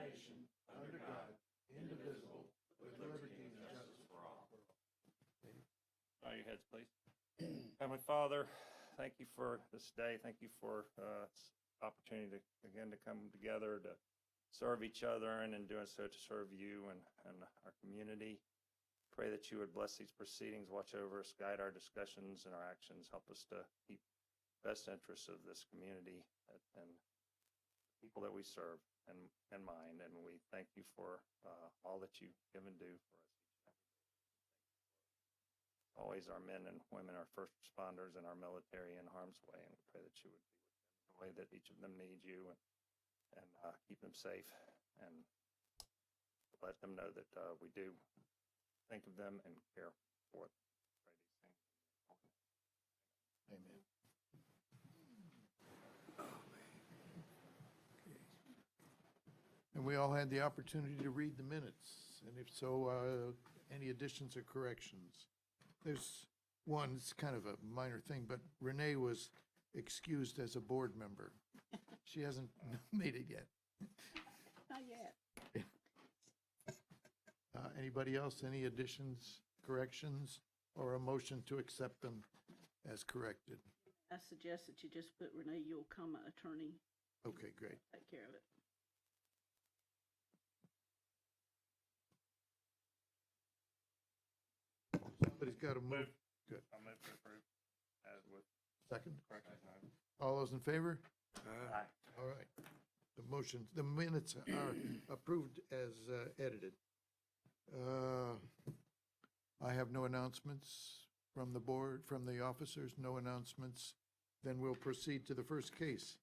nation, under God, indivisible, with liberty and justice for all. Bow your heads, please. Heavenly Father, thank you for this day. Thank you for this opportunity to come together to serve each other, and in doing so to serve you and our community. Pray that you would bless these proceedings, watch over us, guide our discussions and our actions, help us to keep best interests of this community and people that we serve in mind. And we thank you for all that you give and do for us each and every day. Always our men and women, our first responders, and our military in harm's way. And we pray that you would be with them in the way that each of them needs you, and keep them safe, and let them know that we do think of them and care for them. Pray these things. Amen. And we all had the opportunity to read the minutes, and if so, any additions or corrections? There's one, it's kind of a minor thing, but Renee was excused as a board member. She hasn't made it yet. Not yet. Anybody else, any additions, corrections, or a motion to accept them as corrected? I suggest that you just put Renee Yule, attorney, Okay, great. take care of it. Somebody's got to move. Good. I'll move to approve as with Second. corrections noted. All those in favor? Aye. All right. The minutes are approved as edited. I have no announcements from the board, from the officers, no announcements. Then we'll proceed to the first case,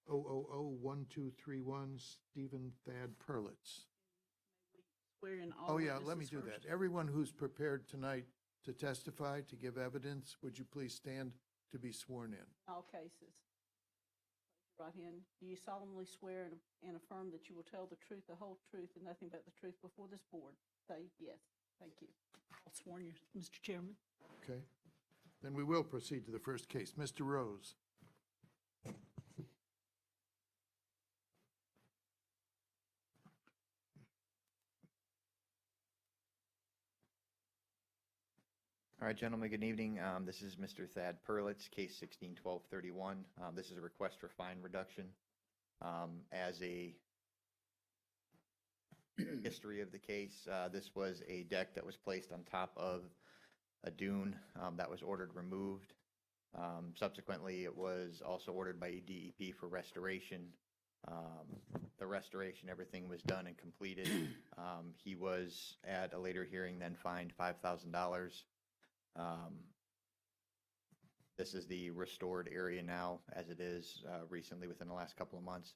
16-000-1231, Stephen Thad Perlitz. Swear in all Oh, yeah, let me witnesses do first. that. Everyone who's prepared tonight to testify, to give evidence, would you please stand to be sworn in? All cases. Raise your right hand. Do you solemnly swear and affirm that you will tell the truth, the whole truth, and nothing but the truth before this board? Say yes. Thank you. I'll sworn you, Mr. Chairman. Okay. Then we will proceed to the first case. Mr. Rose. All right, gentlemen, good evening. This is Mr. Thad Perlitz, case 16-1231. This is a request for fine reduction. As a history of the case, this was a deck that was placed on top of a dune that was ordered removed. Subsequently, it was also ordered by DEP for restoration. The restoration, everything was done and completed. He was, at a later hearing, then fined $5,000. This is the restored area now, as it is recently within the last couple of months.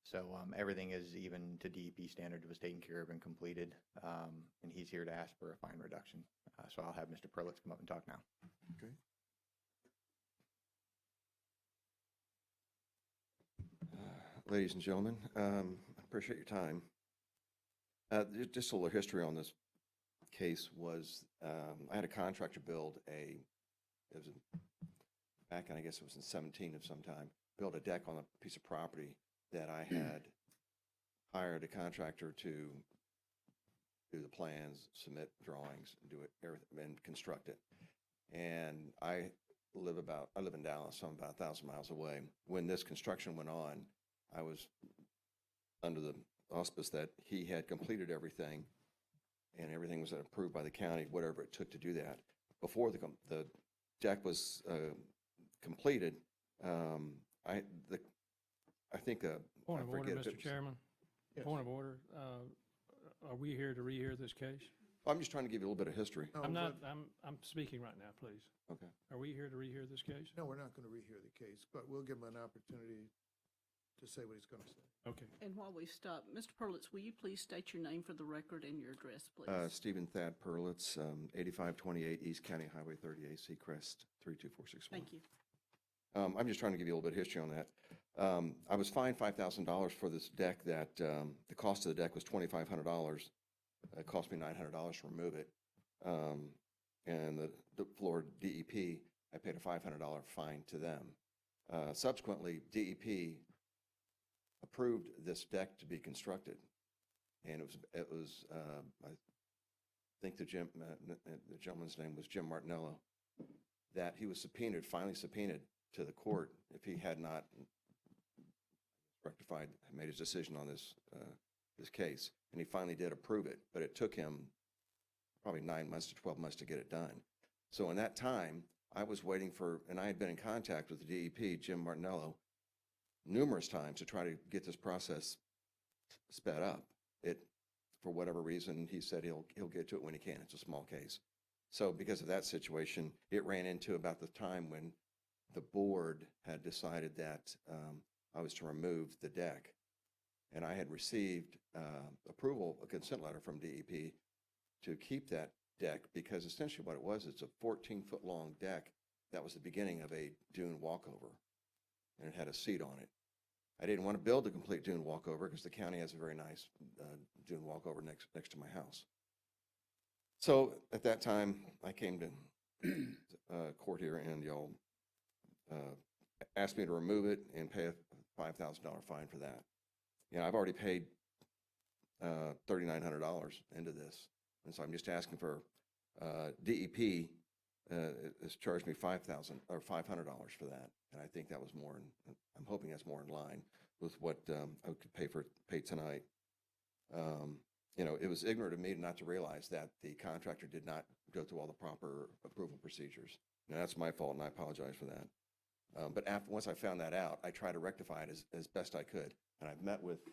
So everything is, even to DEP standard, was taken care of and completed, and he's here to ask for a fine reduction. So I'll have Mr. Perlitz come up and talk now. Okay. Ladies and gentlemen, I appreciate your time. Just a little history on this case was, I had a contractor build back in, I guess it was in 17 of some time, build a deck on a piece of property that I had hired a contractor to do the plans, submit drawings, and do it, everything, and construct it. And I live in Dallas, so I'm about 1,000 miles away. When this construction went on, I was under the auspice that he had completed everything, and everything was approved by the county, whatever it took to do that. Before the deck was completed, I think Point of I order, forget if it Mr. was- Chairman. Yes. Point of order. Are we here to rehear this case? I'm just trying to give you a little bit of history. No, I'm not, but- I'm speaking right now, please. Okay. Are we here to rehear this case? No, we're not going to rehear the case, but we'll give him an opportunity to say what he's going to say. Okay. And while we stop, Mr. Perlitz, will you please state your name for the record and your address, please? Stephen Thad Perlitz, 8528 East County Highway 38, Seacrest, 32461. Thank you. I'm just trying to give you a little bit of history on that. I was fined $5,000 for this deck that, the cost of the deck was $2,500. It cost me $900 to remove it. And the Florida DEP, I paid a $500 fine to them. Subsequently, DEP approved this deck to be constructed. And it was I think the gentleman's name was Jim Martinello, that he was finally subpoenaed to the court if he had not made his decision on this case. And he finally did approve it, but it took him probably 9 months to 12 months to get it done. So in that time, I was waiting and I had been in contact with the DEP, Jim Martinello, numerous times to try to get this process sped up. For whatever reason, he said he'll get to it when he can. It's a small case. So because of that situation, it ran into about the time when the board had decided that I was to remove the deck. And I had received approval, a consent letter from DEP to keep that deck, because essentially what it was, it's a 14-foot long deck that was the beginning of a dune walkover, and it had a seat on it. I didn't want to build a complete dune walkover because the county has a very nice dune walkover next to my house. So at that time, I came to court here, and y'all asked me to remove it and pay a $5,000 fine for that. You know, I've already paid $3,900 into this, and so I'm just asking for DEP has charged me $5,000 or $500 for that, and I think that was more. I'm hoping that's more in line with what I could pay tonight. You know, it was ignorant of me not to realize that the contractor did not go through all the proper approval procedures. Now, that's my fault, and I apologize for that. But once I found that out, I tried to rectify it as best I could. And I've met with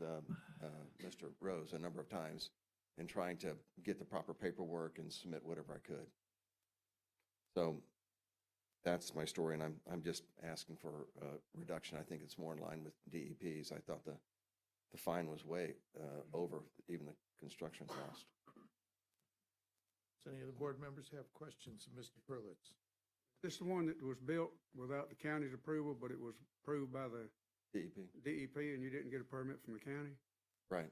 Mr. Rose a number of times in trying to get the proper paperwork and submit whatever I could. So that's my story, and I'm just asking for a reduction. I think it's more in line with DEP's. I thought the fine was way over even the construction cost. Does any of the board members have questions of Mr. Perlitz? This is the one that was built without the county's approval, but it was approved by the DEP, and you didn't get a permit from the county? Right.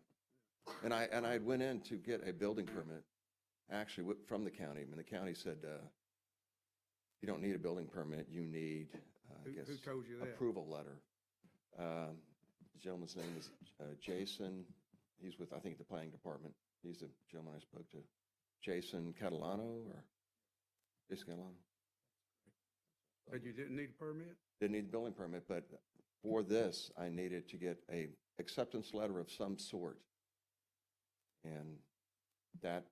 And I went in to get a building permit, actually from the county, and the county said, you don't need a building permit, you need, Who told you that? approval letter. The gentleman's name is Jason. He's with, I think, the planning department. He's the gentleman I spoke to. Jason Catalano, or Jason Catalano? But you didn't need a permit? Didn't need the building permit, but for this, I needed to get a acceptance letter of some sort. And that,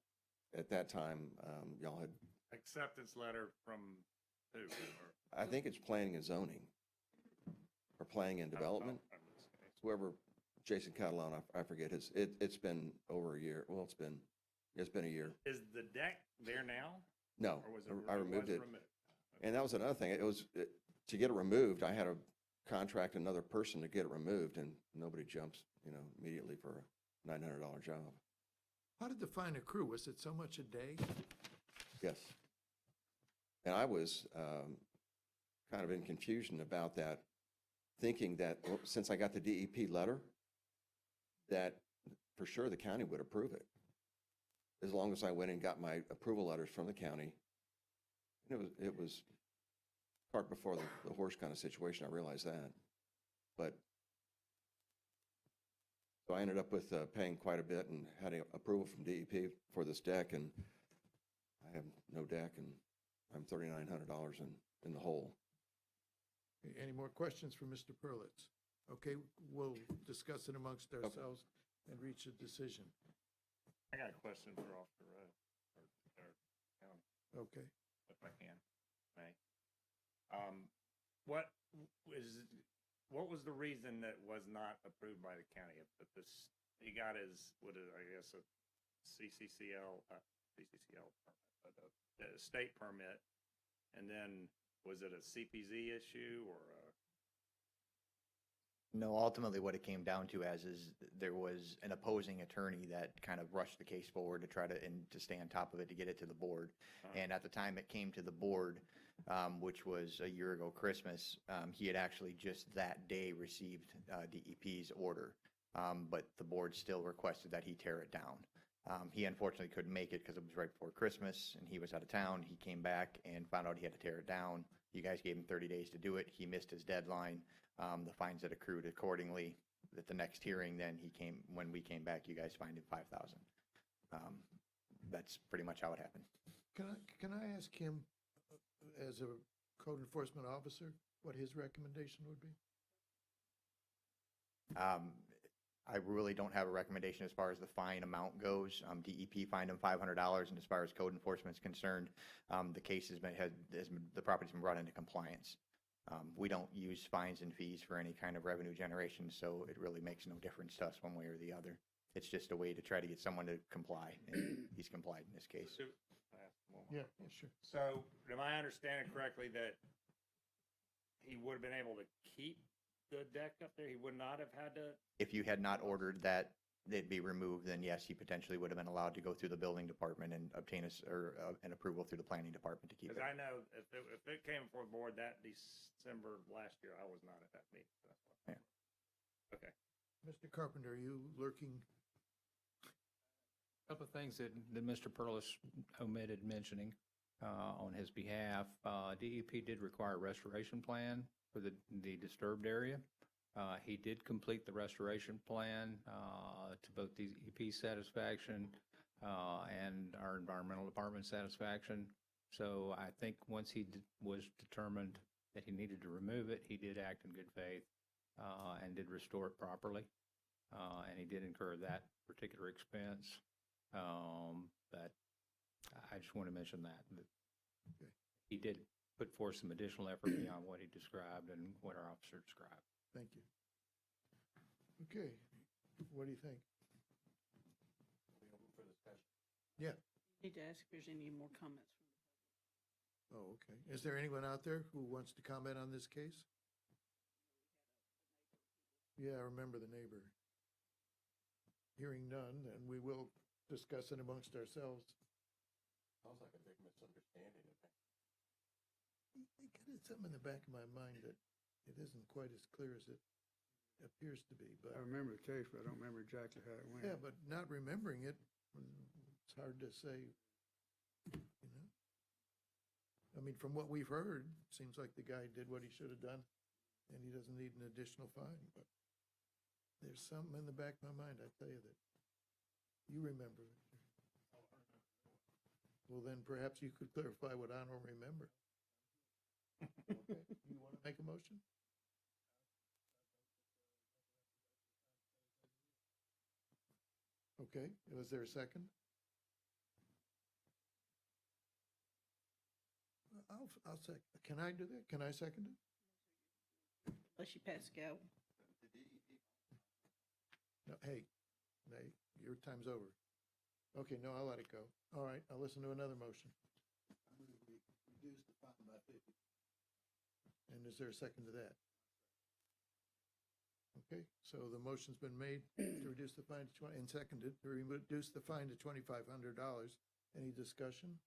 at that time, y'all had. Acceptance letter from who? I think it's planning and zoning, or planning and development. Whoever, Jason Catalano, I forget his. It's been over a year. Well, it's been a year. Is the deck there now? No, Or was I removed it. removed? And that was another thing. To get it removed, I had to contract another person to get it removed, and nobody jumps, immediately for a $900 job. How did the fine accrue? Was it so much a day? Yes. And I was kind of in confusion about that, thinking that since I got the DEP letter, that for sure the county would approve it, as long as I went and got my approval letters from the county. It was cart before the horse kind of situation. I realized that, but so I ended up with paying quite a bit and had approval from DEP for this deck, and I have no deck, and I'm $3,900 in the hole. Any more questions for Mr. Perlitz? Okay, we'll discuss it amongst ourselves and reach a decision. I got a question for off the road. Okay. If I can, may. What was the reason that was not approved by the county? If he got his, I guess, a CCCL permit, but a state permit, and then was it a CPZ issue or No, ultimately what it came down to is there was an opposing attorney that kind of rushed the case forward to try to stay on top of it to get it to the board. And at the time it came to the board, which was a year ago Christmas, he had actually just that day received DEP's order, but the board still requested that he tear it down. He unfortunately couldn't make it because it was right before Christmas and he was out of town. He came back and found out he had to tear it down. You guys gave him 30 days to do it. He missed his deadline. The fines that accrued accordingly. at the next hearing, then when we came back, you guys fined him 5,000. That's pretty much how it happened. Can I ask him, as a code enforcement officer, what his recommendation would be? I really don't have a recommendation as far as the fine amount goes. DEP fined him $500, and as far as code enforcement is concerned, the case the property's been brought into compliance. We don't use fines and fees for any kind of revenue generation, so it really makes no difference to us one way or the other. It's just a way to try to get someone to comply, and he's complied in this case. Can I ask one more? Yeah, sure. So, am I understanding correctly that he would have been able to keep the deck up there? He would not have had to? If you had not ordered that they'd be removed, then yes, he potentially would have been allowed to go through the building department and obtain an approval through the planning department to keep it. Because I know if it came before the board that December last year, I was not at that meeting. So that's why. Yeah. Okay. Mr. Carpenter, are you lurking? Couple of things that Mr. Perlitz omitted mentioning on his behalf. DEP did require a restoration plan for the disturbed area. He did complete the restoration plan to both DEP satisfaction and our environmental department satisfaction. So I think once he was determined that he needed to remove it, he did act in good faith and did restore it properly. And he did incur that particular expense. But I just want to mention that Okay. he did put forth some additional effort beyond what he described and what our officer described. Thank you. Okay, what do you think? Yeah. Need to ask if there's any more comments from the public. Oh, okay. Is there anyone out there who wants to comment on this case? Yeah, I remember the neighbor. Hearing none, then we will discuss it amongst ourselves. Sounds like a big misunderstanding. I got something in the back of my mind that it isn't quite as clear as it appears to be, but. I remember the case, but I don't remember exactly how it went. Yeah, but not remembering it, it's hard to say, you know? I mean, from what we've heard, seems like the guy did what he should have done, and he doesn't need an additional fine, but there's something in the back of my mind, I tell you, that you remember. Well, then perhaps you could clarify what I don't remember. Okay, you want to make a motion? Okay, was there a second? I'll second. Can I do that? Can I second it? Unless you pass go. No, hey, your time's over. Okay, no, I'll let it go. All right, I'll listen to another motion. Reduce the fine by 50. And is there a second to that? Okay, so the motion's been made to reduce the fine to 20, and seconded to reduce the fine to $2,500. Any discussion?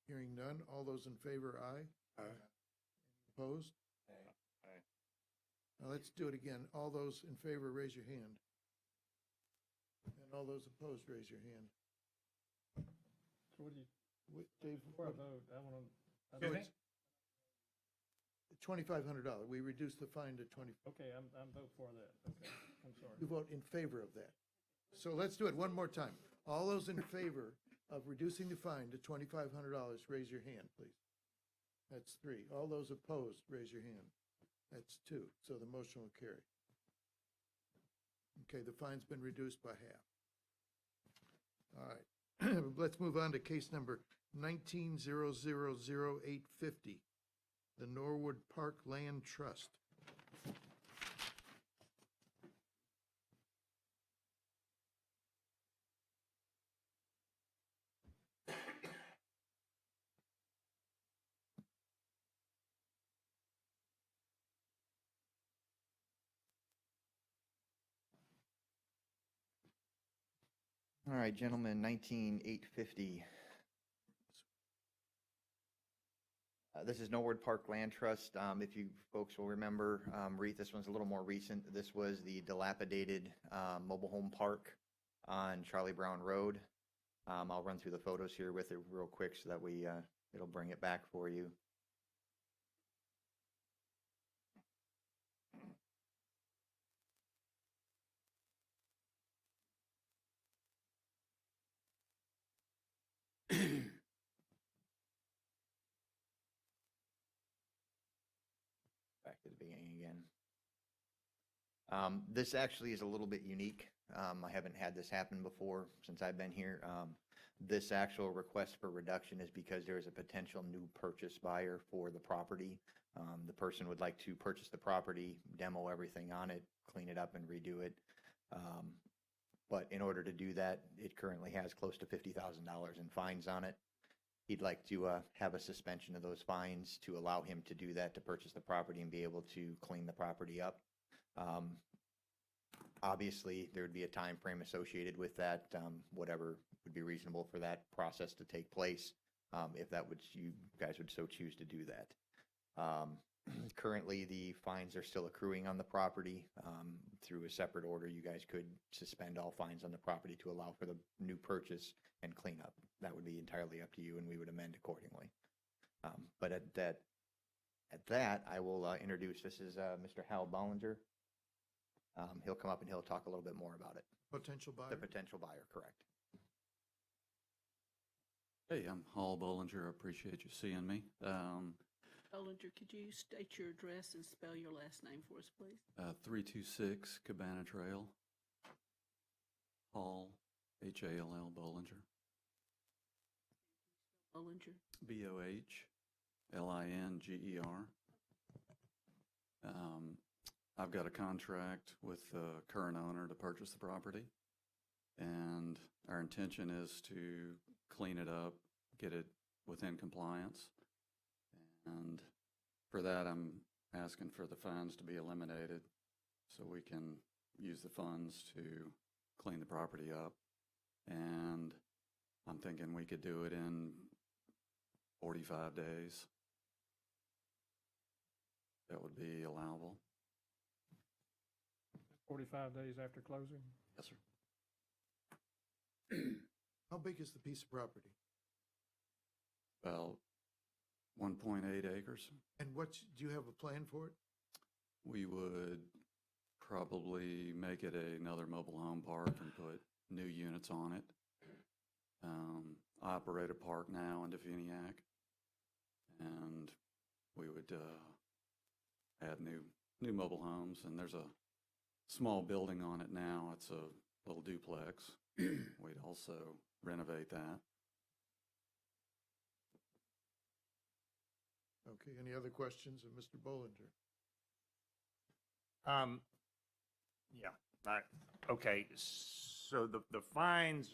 Hearing none. All those in favor, aye. Aye. Opposed? Aye. Now let's do it again. All those in favor, raise your hand. And all those opposed, raise your hand. So what do you, Dave, before I vote, I want to. So it's $2,500. We reduced the fine to 20. Okay, I'm vote for that. Okay, I'm sorry. You vote in favor of that. So let's do it one more time. All those in favor of reducing the fine to $2,500, raise your hand, please. That's 3. All those opposed, raise your hand. That's 2. So the motion will carry. Okay, the fine's been reduced by half. All right. Let's move on to case number 19-000-850, the Norwood Park Land Trust. All right, gentlemen, 19-850. This is Norwood Park Land Trust. If you folks will remember, this one's a little more recent. This was the dilapidated mobile home park on Charlie Brown Road. I'll run through the photos here with it real quick so that it'll bring it back for you. beginning again. This actually is a little bit unique. I haven't had this happen before since I've been here. This actual request for reduction is because there is a potential new purchase buyer for the property. The person would like to purchase the property, demo everything on it, clean it up and redo it. But in order to do that, it currently has close to $50,000 in fines on it. He'd like to have a suspension of those fines to allow him to do that, to purchase the property and be able to clean the property up. Obviously, there would be a time frame associated with that, whatever would be reasonable for that process to take place, if that would, you guys would so choose to do that. Currently, the fines are still accruing on the property. Through a separate order, you guys could suspend all fines on the property to allow for the new purchase and cleanup. That would be entirely up to you, and we would amend accordingly. But at that, I will introduce, this is Mr. Hal Bollinger. He'll come up and he'll talk a little bit more about it. Potential buyer? The potential buyer, correct. Hey, I'm Hal Bollinger. I appreciate you seeing me. Bollinger, could you state your address and spell your last name for us, please? 326 Cabana Trail. Hall, H-A-L-L, Bollinger. Bollinger. B-O-H-L-I-N-G-E-R. I've got a contract with the current owner to purchase the property, and our intention is to clean it up, get it within compliance. And for that, I'm asking for the fines to be eliminated so we can use the funds to clean the property up. And I'm thinking we could do it in 45 days. That would be allowable. 45 days after closing? Yes, sir. How big is the piece of property? About 1.8 acres. And do you have a plan for it? We would probably make it another mobile home park and put new units on it. I operate a park now in Defuniak, and we would add new mobile homes, and there's a small building on it now. It's a little duplex. We'd also renovate that. Okay, any other questions of Mr. Bollinger? Yeah, okay, so the fines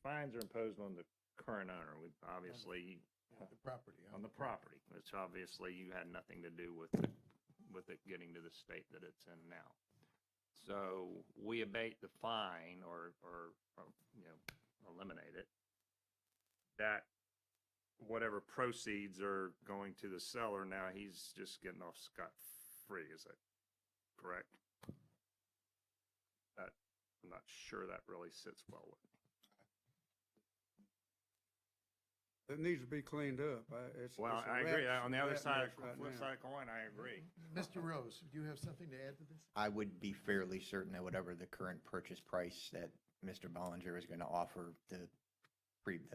are imposed on the current owner. We obviously, The property. on the property, which obviously you had nothing to do with it getting to the state that it's in now. So we abate the fine or eliminate it. That whatever proceeds are going to the seller, now he's just getting off scot-free, is that correct? I'm not sure that really sits well with me. It needs to be cleaned up. Well, I agree. On the other side, flip side of the coin, I agree. Mr. Rose, do you have something to add to this? I would be fairly certain that whatever the current purchase price that Mr. Bollinger is going to offer the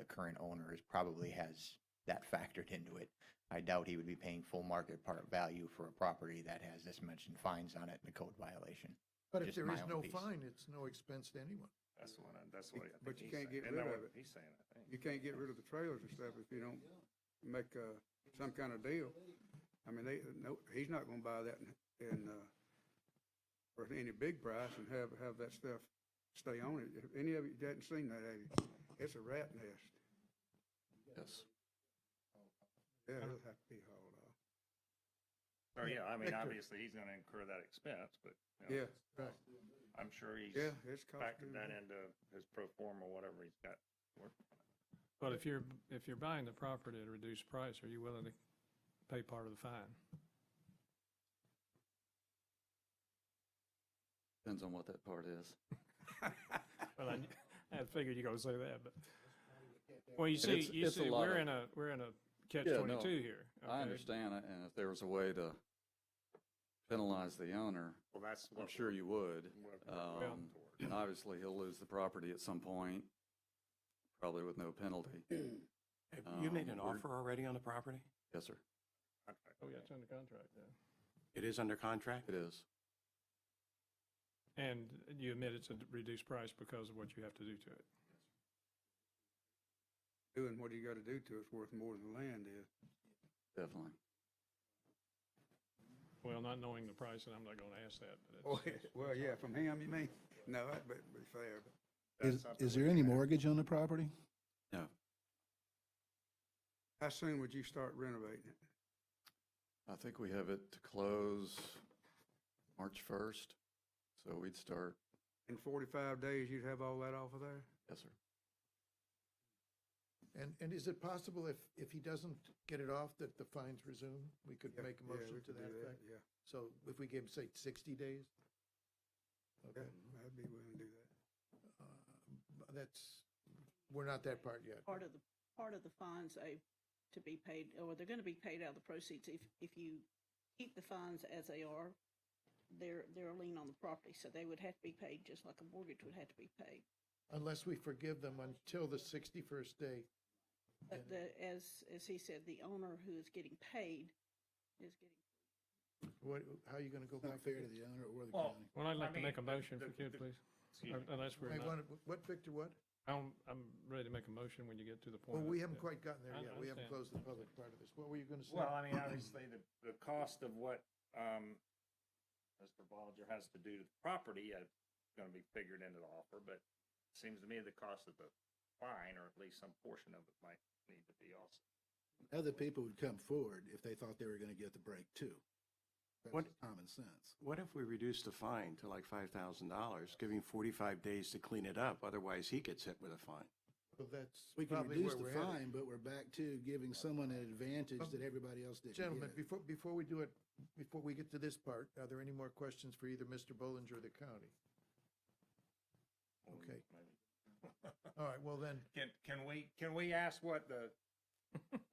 current owner probably has that factored into it. I doubt he would be paying full market value for a property that has this mentioned fines on it and a code violation. But if Just there my is own no piece. fine, it's no expense to anyone. That's what I think But you he's can't saying. get Isn't rid that of what it. he's saying, I think. You can't get rid of the trailers and stuff if you don't make some kind of deal. I mean, he's not gonna buy that for any big price and have that stuff stay on it. If any of you hadn't seen that, have you? It's a rat nest. Yes. Yeah, it'll have to be hauled off. Oh, yeah, I mean, Victor. obviously, he's gonna incur that expense, but, Yeah, right. I'm sure he's Yeah, it's factored costing. that into his pro forma, whatever he's got working on. But if you're buying the property at a reduced price, are you willing to pay part of the fine? Depends on what that part is. Well, I figured you were gonna say that, but, well, you see, it's a lot we're of- in a Yeah, no, catch-22 here. I okay? understand it, and if there was a way to penalize the owner, Well, that's I'm what sure you would. what we're going toward. And obviously, he'll lose the property at some point, probably with no penalty. Have you made an we're- offer already on the property? Yes, sir. Oh, yeah, it's in the contract, yeah. It is under contract? It is. And you admit it's a reduced price because of what you have to do to it. Doing what you gotta do to it's worth more than the land is. Definitely. Well, not knowing the price, and I'm not gonna ask that, but Oh, it's, well, yeah, from him, you mean? No, that'd be fair, but That's something Is we there any can ask. mortgage on the property? No. how soon would you start renovating it? I think we have it to close March 1st. So we'd start, In 45 days, you'd have all that off of there? yes, sir. And is it possible if he doesn't get it off, that the fines resume? We could Yeah, make a yeah, we motion to could that do effect? Yeah, So if we gave, say, 60 days? yeah, Okay, I'd be willing to do that. that's, we're not that part yet. Part of the fines to be paid, or they're gonna be paid out of the proceeds. If you keep the fines as they are, they're a lien on the property, so they would have to be paid just like a mortgage would have to be paid. Unless we forgive them until the 61st day. But as he said, the owner who is getting paid is getting. What, how are you gonna go It's back? not fair to the owner or the Well, county. well, I'd like I to mean, make a motion the- if you could, the- please. Excuse me. Unless we're Hey, not, what, Victor, what? I'm ready to make a motion when you get to the point. Well, we of- haven't quite gotten there I yet. We haven't understand. closed the public part of this. What were you gonna say? Well, I mean, obviously, the cost of what, Mr. Bollinger has to do to the property, is gonna be figured into the offer, but it seems to me the cost of the fine, or at least some portion of it, might need to be also. Other people would come forward if they thought they were going to get the break too. That's What- common sense. What if we reduce the fine to like $5,000, giving 45 days to clean it up? Otherwise, he gets hit with a fine. Well, that's We can probably reduce where the we're headed. fine, but we're back to giving someone an advantage that everybody else didn't Gentlemen, get. before we do it, before we get to this part, are there any more questions for either Mr. Bollinger or the county? Okay. All right, well then, Can we ask what the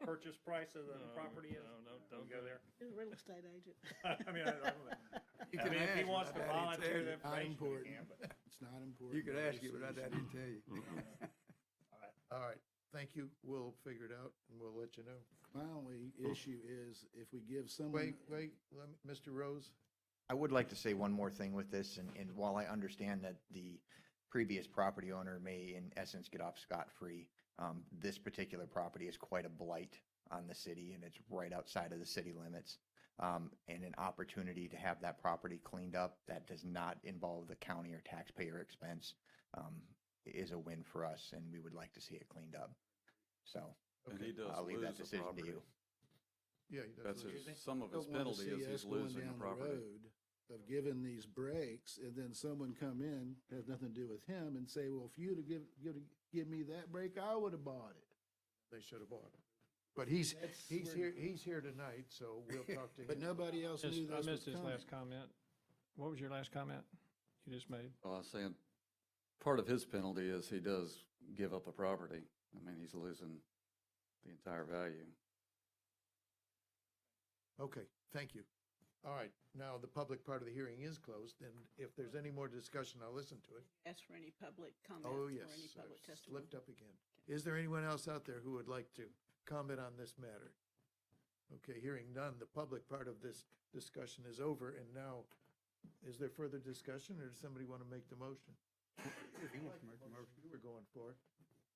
purchase price of the property is? No, Can we go there? He's a real estate agent. I mean, I don't know. You I can mean, if he ask, wants to but I didn't volunteer tell the you. Not information, we important. can, but. It's not important. You could but ask it's it, but I solution. didn't tell you. all right, thank you. We'll figure it out and we'll let you know. My only issue is if we give someone. Wait, Mr. Rose? I would like to say one more thing with this, and while I understand that the previous property owner may in essence get off scot-free, this particular property is quite a blight on the city, and it's right outside of the city limits. And an opportunity to have that property cleaned up that does not involve the county or taxpayer expense is a win for us, and we would like to see it cleaned up. So And he does I'll leave that lose the decision to property. you. Yeah, he That's does. his, some of his Don't want to penalty is see he's us going losing the down the property. road of giving these breaks, and then someone come in, has nothing to do with him, and say, well, if you'd have give me that break, I would have bought it. They should have bought it. But he's where- here tonight, so we'll talk to him. But nobody else knew I this was missed his coming. last comment. What was your last comment you just made? Well, I was saying, part of his penalty is he does give up the property. I mean, he's losing the entire value. Okay, thank you. All right, now the public part of the hearing is closed, and if there's any more discussion, I'll listen to it. Ask for any public comments Oh, or yes, any public I've testimony. slipped up again. Is there anyone else out there who would like to comment on this matter? Okay, hearing none, the public part of this discussion is over, and now, is there further discussion, or does somebody want to make the motion? He wants to make a motion. You were going for it.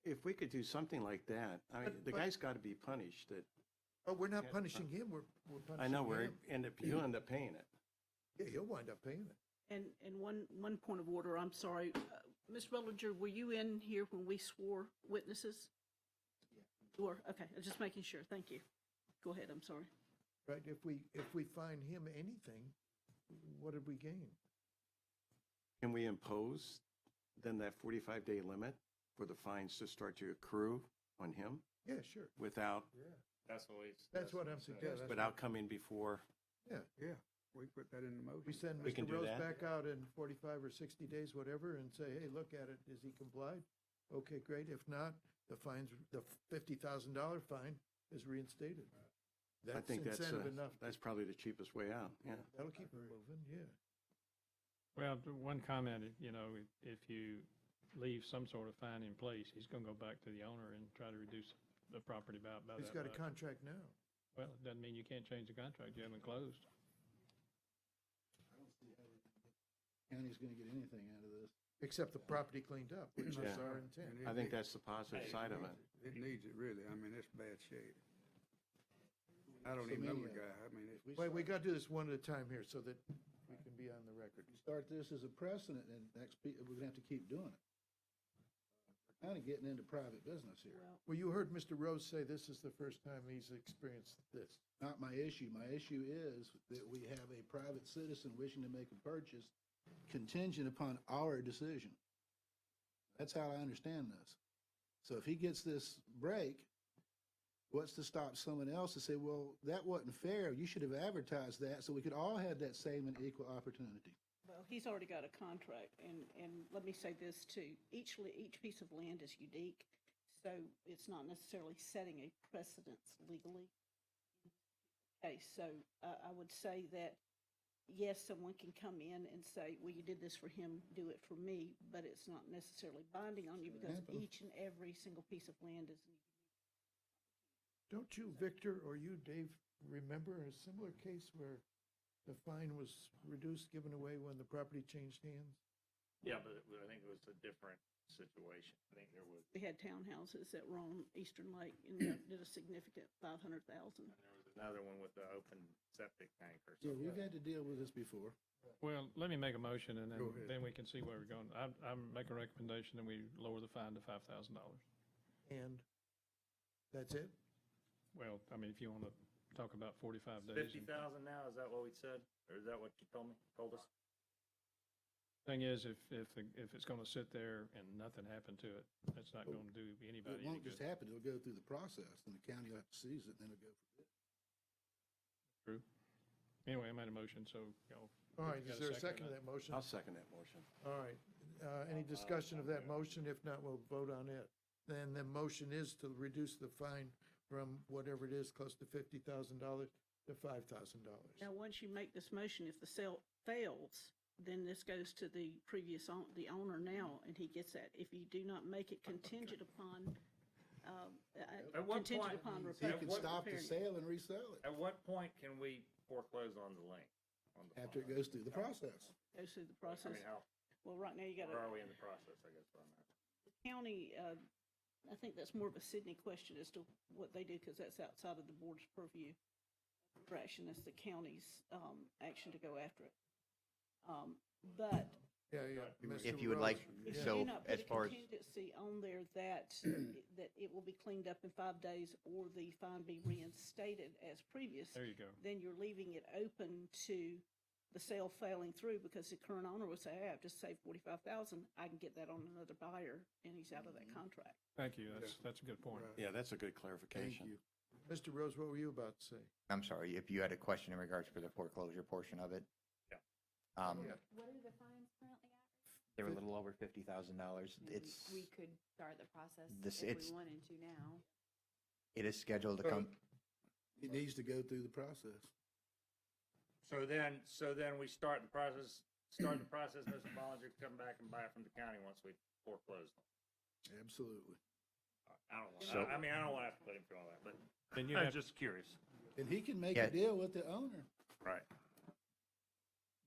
If we could do something like that, I mean, the But- guy's got to be punished. That Oh, we're not Yeah. punishing him, we're punishing him. I know we're, and if you end up paying it. Yeah, he'll wind up paying it. And one point of order, I'm sorry. Ms. Bollinger, were you in here when we swore witnesses? You were, okay, I was just making sure, thank you. Go ahead, I'm sorry. Right, if we find him anything, what did we gain? Can we impose then that 45-day limit for the fines to start to accrue on him Yeah, sure. without, That's what I'm suggesting. without coming before? Yeah, we put that in the motion. We send We can Mr. do Rose that. back out in 45 or 60 days, whatever, and say, hey, look at it, is he complied? Okay, great, if not, the $50,000 fine is reinstated. I That's think incentive enough. that's probably the cheapest way out, yeah. That'll keep him moving, yeah. Well, one comment, if you leave some sort of fine in place, he's gonna go back to the owner and try to reduce the property by He's that got a much. contract now. Well, it doesn't mean you can't change the contract, you haven't closed. county's gonna get anything out of this. Except the property cleaned up, which is Yeah. our And intent. it I think need- that's the positive side of it. It needs it really. I mean, it's bad shape. I don't So even know many the of guy. them. I mean, it's, Wait, we gotta do this one at a time here so that we can be on the record. You start this as a precedent, and we're gonna have to keep doing it. Kind of getting into private business here. Well, Well, you heard Mr. Rose say this is the first time he's experienced this. Not my issue. My issue is that we have a private citizen wishing to make a purchase contingent upon our decision. That's how I understand this. So if he gets this break, what's to stop someone else to say, well, that wasn't fair. You should have advertised that so we could all have that same and equal opportunity. well, he's already got a contract, and let me say this too. Each piece of land is unique, so it's not necessarily setting a precedence legally. Okay, so I would say that, yes, someone can come in and say, well, you did this for him, do it for me, but it's not necessarily binding on you because Example. each and every single piece of land is unique. Don't you, Victor, or you, Dave, remember a similar case where the fine was reduced, given away when the property changed hands? Yeah, but I think it was a different situation. I think there was, We had townhouses that were on Eastern Lake and they did a significant 500,000. and there was another one with the open septic tank or Yeah, something. we've had to deal with this before. Well, let me make a motion and Go ahead. then we can see where we're going. I make a recommendation that we lower the fine to $5,000. And that's it? Well, I mean, if you want to talk about 45 days. 50,000 now, is that what we said? Or is that what you told us? Thing is, if it's going to sit there and nothing happened to it, that's not going to do anybody It any won't just good. happen. It'll go through the process, and the county will have to seize it, and then it'll go for bid. True. Anyway, I made a motion, so, y'all. All right, got is a there a second second on to that? that motion? I'll second that motion. All right, any discussion of that motion? If not, we'll vote on it. Then the motion is to reduce the fine from whatever it is, close to $50,000 to $5,000. Now, once you make this motion, if the sale fails, then this goes to the the owner now, and he gets that. If you do not make it contingent upon, At what contingent point- upon He repair. can stop the repairing it. sale and resell it At what point can we foreclose on the lien? On the after it fine? goes through the process. Goes through the I process. mean, how, Well, right now you got where are to, we in the process, I guess, on that? county, I think that's more of a Sydney question as to what they do, because that's outside of the board's purview. Action, that's the county's, action to go after it. But Yeah, yeah. If Mr. you would like, Rose. if Yeah. you so do not put as a far as, contingency on there that, that it will be cleaned up in 5 days or the fine be reinstated as previous, There you go. then you're leaving it open to the sale failing through, because the current owner would say, hey, I've just saved 45,000, I can get that on another buyer, and he's out of that contract. Thank you. That's a good point. Right. Yeah, that's a good Thank clarification. you. Mr. Rose, what were you about to say? I'm sorry, if you had a question in regards for the foreclosure portion of it? Yeah. Yeah. What are the fines currently at? They were a little over $50,000. It's, We could start the process This- if it's- we wanted to now. it is scheduled to come, It needs to go through the process. So then we start the process, Mr. Bollinger, come back and buy it from the county once we foreclose them. Absolutely. I don't want, So- I mean, I don't want to have to put him through all that, but Then you I'm have, just curious. And he can make Yeah. a deal with the owner. Right.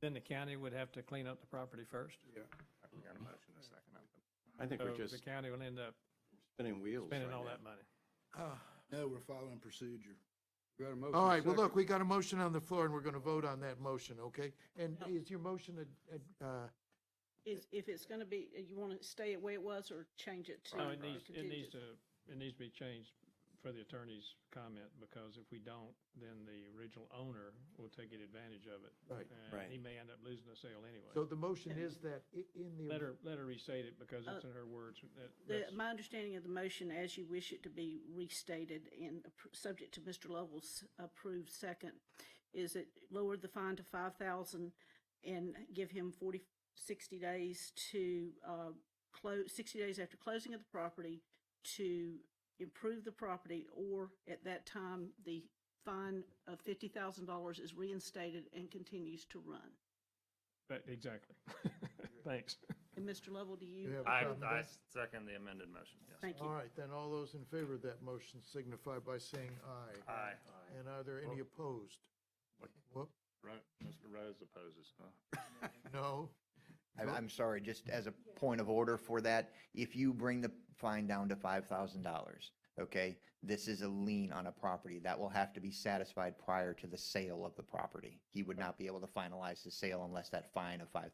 then the county would have to clean up the property first. yeah. We got a motion in a second. I think So we're the just county will end up spinning wheels spending right all now. that money. No, we're following procedure. Got a motion. All right, well, second. look, we got a motion on the floor, and we're going to vote on that motion, okay? And is your motion, If it's gonna be, you want to stay the way it was or change it to? No, it needs contingent? to be changed for the attorney's comment, because if we don't, then the original owner will take advantage of it. Right. And Right. he may end up losing the sale anyway. so the motion is that in the. Let her restate it, because it's in her words. My understanding of the motion, as you wish it to be restated and subject to Mr. Lovell's approved second, is it lowered the fine to 5,000 and give him 60 days to, 60 days after closing of the property to improve the property, or at that time, the fine of $50,000 is reinstated and continues to run. Exactly. Thanks. And Mr. Lovell, do You you? have a I comment? second the amended motion, yes. Thank All you. right, then all those in favor of that motion signify by saying aye. Aye. And are there any opposed? Whoop, Mr. Rose opposes. Huh? no. I'm sorry, just as a point of order for that, if you bring the fine down to $5,000, okay, this is a lien on a property that will have to be satisfied prior to the sale of the property. He would not be able to finalize the sale unless that fine of $5,000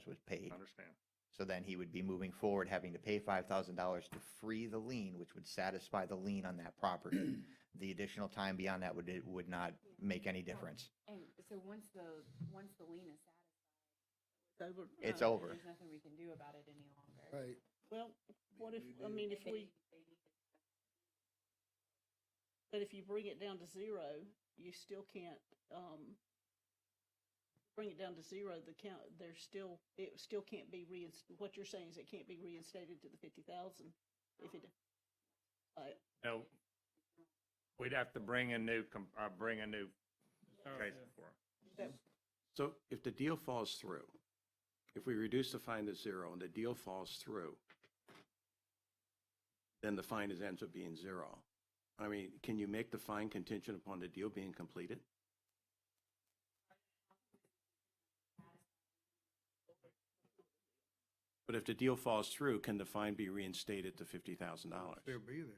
was paid. Understand. So then he would be moving forward, having to pay $5,000 to free the lien, which would satisfy the lien on that property. The additional time beyond that would not make any difference. And so once the lien is satisfied, Over. It's over. there's nothing we can do about it any longer. Right. Well, what if, I mean, if we, but if you bring it down to zero, you still can't, bring it down to zero, it still can't be what you're saying is it can't be reinstated to the 50,000 if it, No, we'd have to bring a new case before. So if the deal falls through, if we reduce the fine to zero and the deal falls through, then the fine ends up being zero. I mean, can you make the fine contingent upon the deal being completed? But if the deal falls through, can the fine be reinstated to $50,000? They'll be there.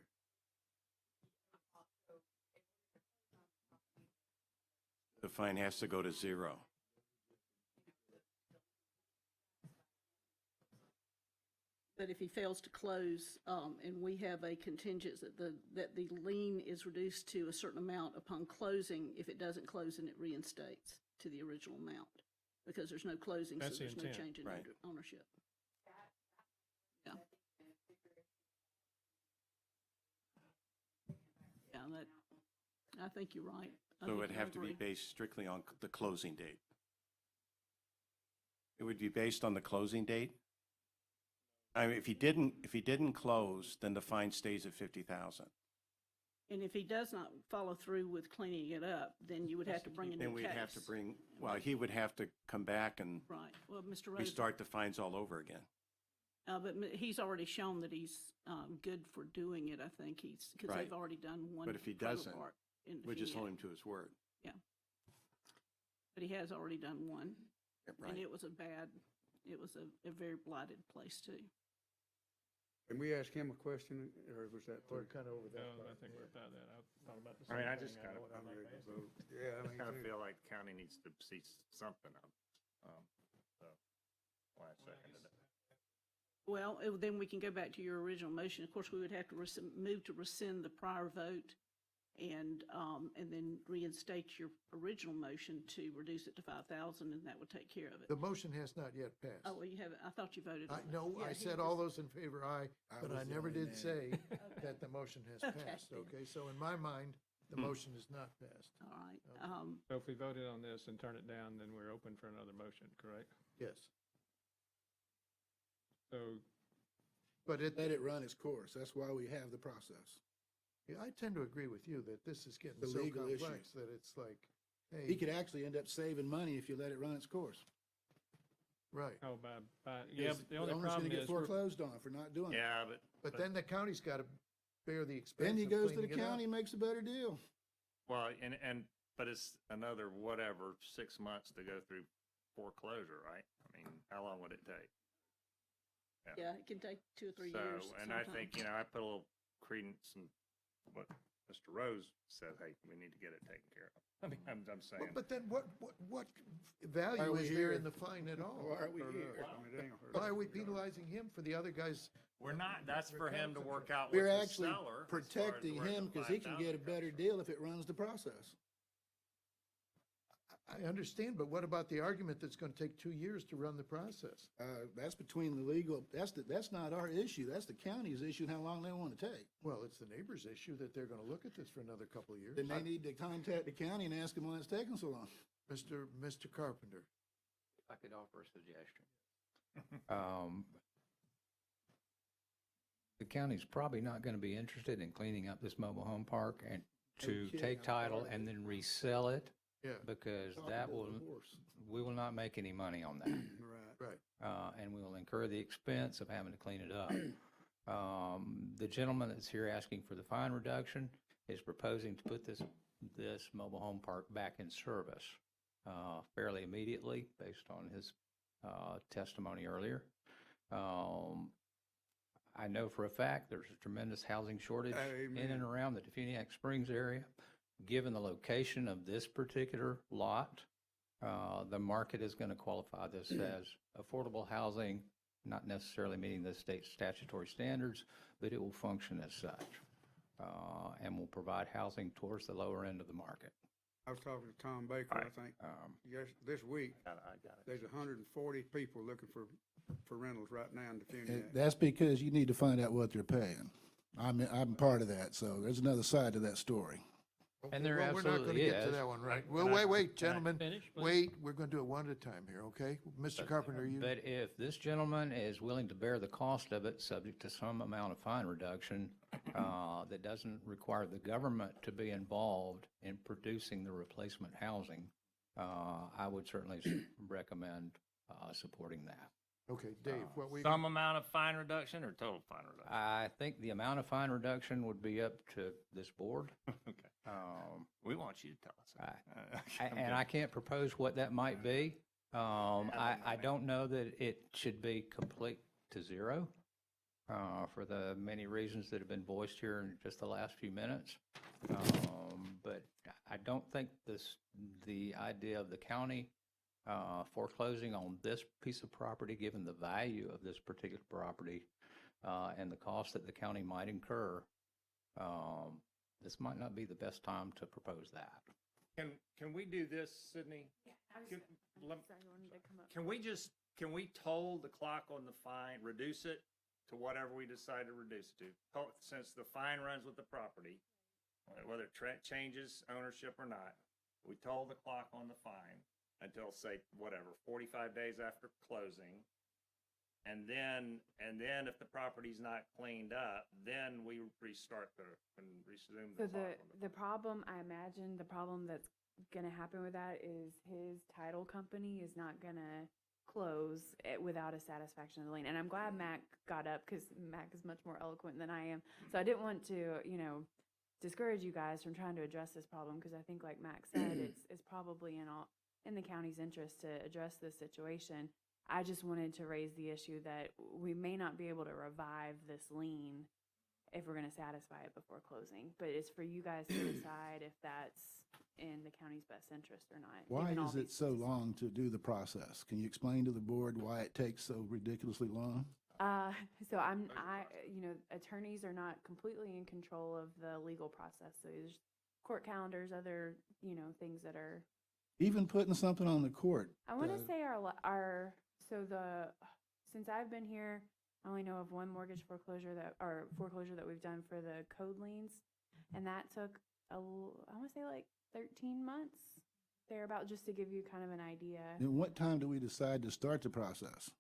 The fine has to go to zero. but if he fails to close, and we have a contingent that the lien is reduced to a certain amount upon closing, if it doesn't close, and it reinstates to the original amount, because there's no closing, so That's the there's no intent. change in Right. ownership. Yeah. Yeah, I think you're right. I So think it would you have to be agree. based strictly on the closing date. It would be based on the closing date? I mean, if he didn't close, then the fine stays at 50,000. And if he does not follow through with cleaning it up, then you would have to bring a new case. Then we'd have to bring, well, he would have to come back and Right. Well, Mr. Rosa. restart the fines all over again. But he's already shown that he's good for doing it, I think. Because Right. they've already done one. But if he trailer doesn't, park in We just Defuniak. hold him to his word. But he has already done one. Yep, And right. it was a very blighted place too. Can we ask him a question, or was that? We're kind of over that No, I part. think we're about that. I thought about the I mean, same I thing. just I kind know of, what I'm I'm ready to asking. vote. Yeah, I I mean, kind of too. feel like the county needs to see something of, so, why I seconded it. Well, then we can go back to your original motion. Of course, we would have to move to rescind the prior vote and then reinstate your original motion to reduce it to 5,000, and that would take care of it. The motion has not yet passed. Oh, well, you haven't, I thought you voted on it. No, Yeah, I he said all just- those in favor, aye, I but was I the never only did man. say that the motion has passed, okay? So in my mind, the motion is not passed. All right. Okay. So if we voted on this and turn it down, then we're open for another motion, correct? Yes. So, But Let it run its course. That's why we have the process. yeah, I tend to agree with you that this is getting The so legal issue. complex that it's like, He hey, could actually end up saving money if you let it run its course. right. oh, yeah, Because but the only owner's problem gonna get is, we're- foreclosed on for not doing it. Yeah, but. But then the county's got to bear the expense Then he of goes to the cleaning it up. county and makes a better deal. Well, but it's another whatever, 6 months to go through foreclosure, right? I mean, how long would it take? Yeah, it can take 2 or 3 years. So, and I sometimes. think, I put a little credence in what Mr. Rose said, hey, we need to get it taken care of. I mean, I'm saying. But then what Why value are we is there here? in the fine at all? Why are we here? I mean, it ain't gonna hurt. Why are we penalizing him for the other guys? We're not, that's for him to work out with We're the actually seller. as far as protecting where the him because he can get a 5,000 better comes deal if it runs the process. I understand, but what about the argument that's going to take 2 years to run the process? That's between the legal, that's not our issue. That's the county's issue and how long they want to take. Well, it's the neighbor's issue that they're going to look at this for another couple of years. Then they need to contact the county and ask them why it's taking so long. Mr. Carpenter, If I could offer a suggestion. The county's probably not going to be interested in cleaning up this mobile home park and to Okay, take I'm title sorry. and then resell it, yeah, because Talk that about will, the horse. we will not make any money on that. Right. right. And we will incur the expense of having to clean it up. The gentleman that's here asking for the fine reduction is proposing to put this mobile home park back in service fairly immediately, based on his testimony earlier. I know for a fact there's a tremendous housing shortage in Amen. and around the Defuniak Springs area. Given the location of this particular lot, the market is going to qualify this as affordable housing, not necessarily meeting the state statutory standards, but it will function as such, and will provide housing towards the lower end of the market. I was talking to Tom Baker, I think, yes, this week. I got it. There's 140 people looking for rentals right now in Defuniak. That's because you need to find out what they're paying. I'm part of that, so there's another side to that story. And there Well, we're not going to absolutely get to is. that one, right? Can Well, I- wait, can I gentlemen, finish, please? wait, we're going to do it one at a time here, okay? Mr. Carpenter, you, But if this gentleman is willing to bear the cost of it, subject to some amount of fine reduction, that doesn't require the government to be involved in producing the replacement housing, I would certainly recommend supporting that. okay, Dave, what we, Some amount of fine reduction or total fine reduction? I think the amount of fine reduction would be up to this board. Okay. We want you to tell us. And I can't propose what that might be. I don't know that it should be complete to zero for the many reasons that have been voiced here in just the last few minutes. But I don't think the idea of the county foreclosing on this piece of property, given the value of this particular property and the cost that the county might incur, this might not be the best time to propose that. Can we do this, Sydney? Can- I'm sorry, I wanted to come up. Can we toll the clock on the fine, reduce it to whatever we decide to reduce it to? Since the fine runs with the property, whether it changes ownership or not, we toll the clock on the fine until, say, whatever, 45 days after closing. And then if the property's not cleaned up, then we restart and resume the So clock. the problem, I imagine, the problem that's gonna happen with that is his title company is not gonna close it without a satisfaction of the lien. And I'm glad Mac got up, because Mac is much more eloquent than I am. So I didn't want to, discourage you guys from trying to address this problem, because I think, like Mac said, it's probably in the county's interest to address this situation. I just wanted to raise the issue that we may not be able to revive this lien if we're going to satisfy it before closing. But it's for you guys to decide if that's in the county's best interest or not. Why given all is it these so things. long to do the process? Can you explain to the board why it takes so ridiculously long? So attorneys are not completely in control of the legal process. So there's court calendars, other, things that are. Even putting something on the court. I want to say since I've been here, I only know of one mortgage foreclosure that we've done for the code liens, and that took I want to say like 13 months, thereabout, just to give you kind of an idea. And what time do we decide to start the process?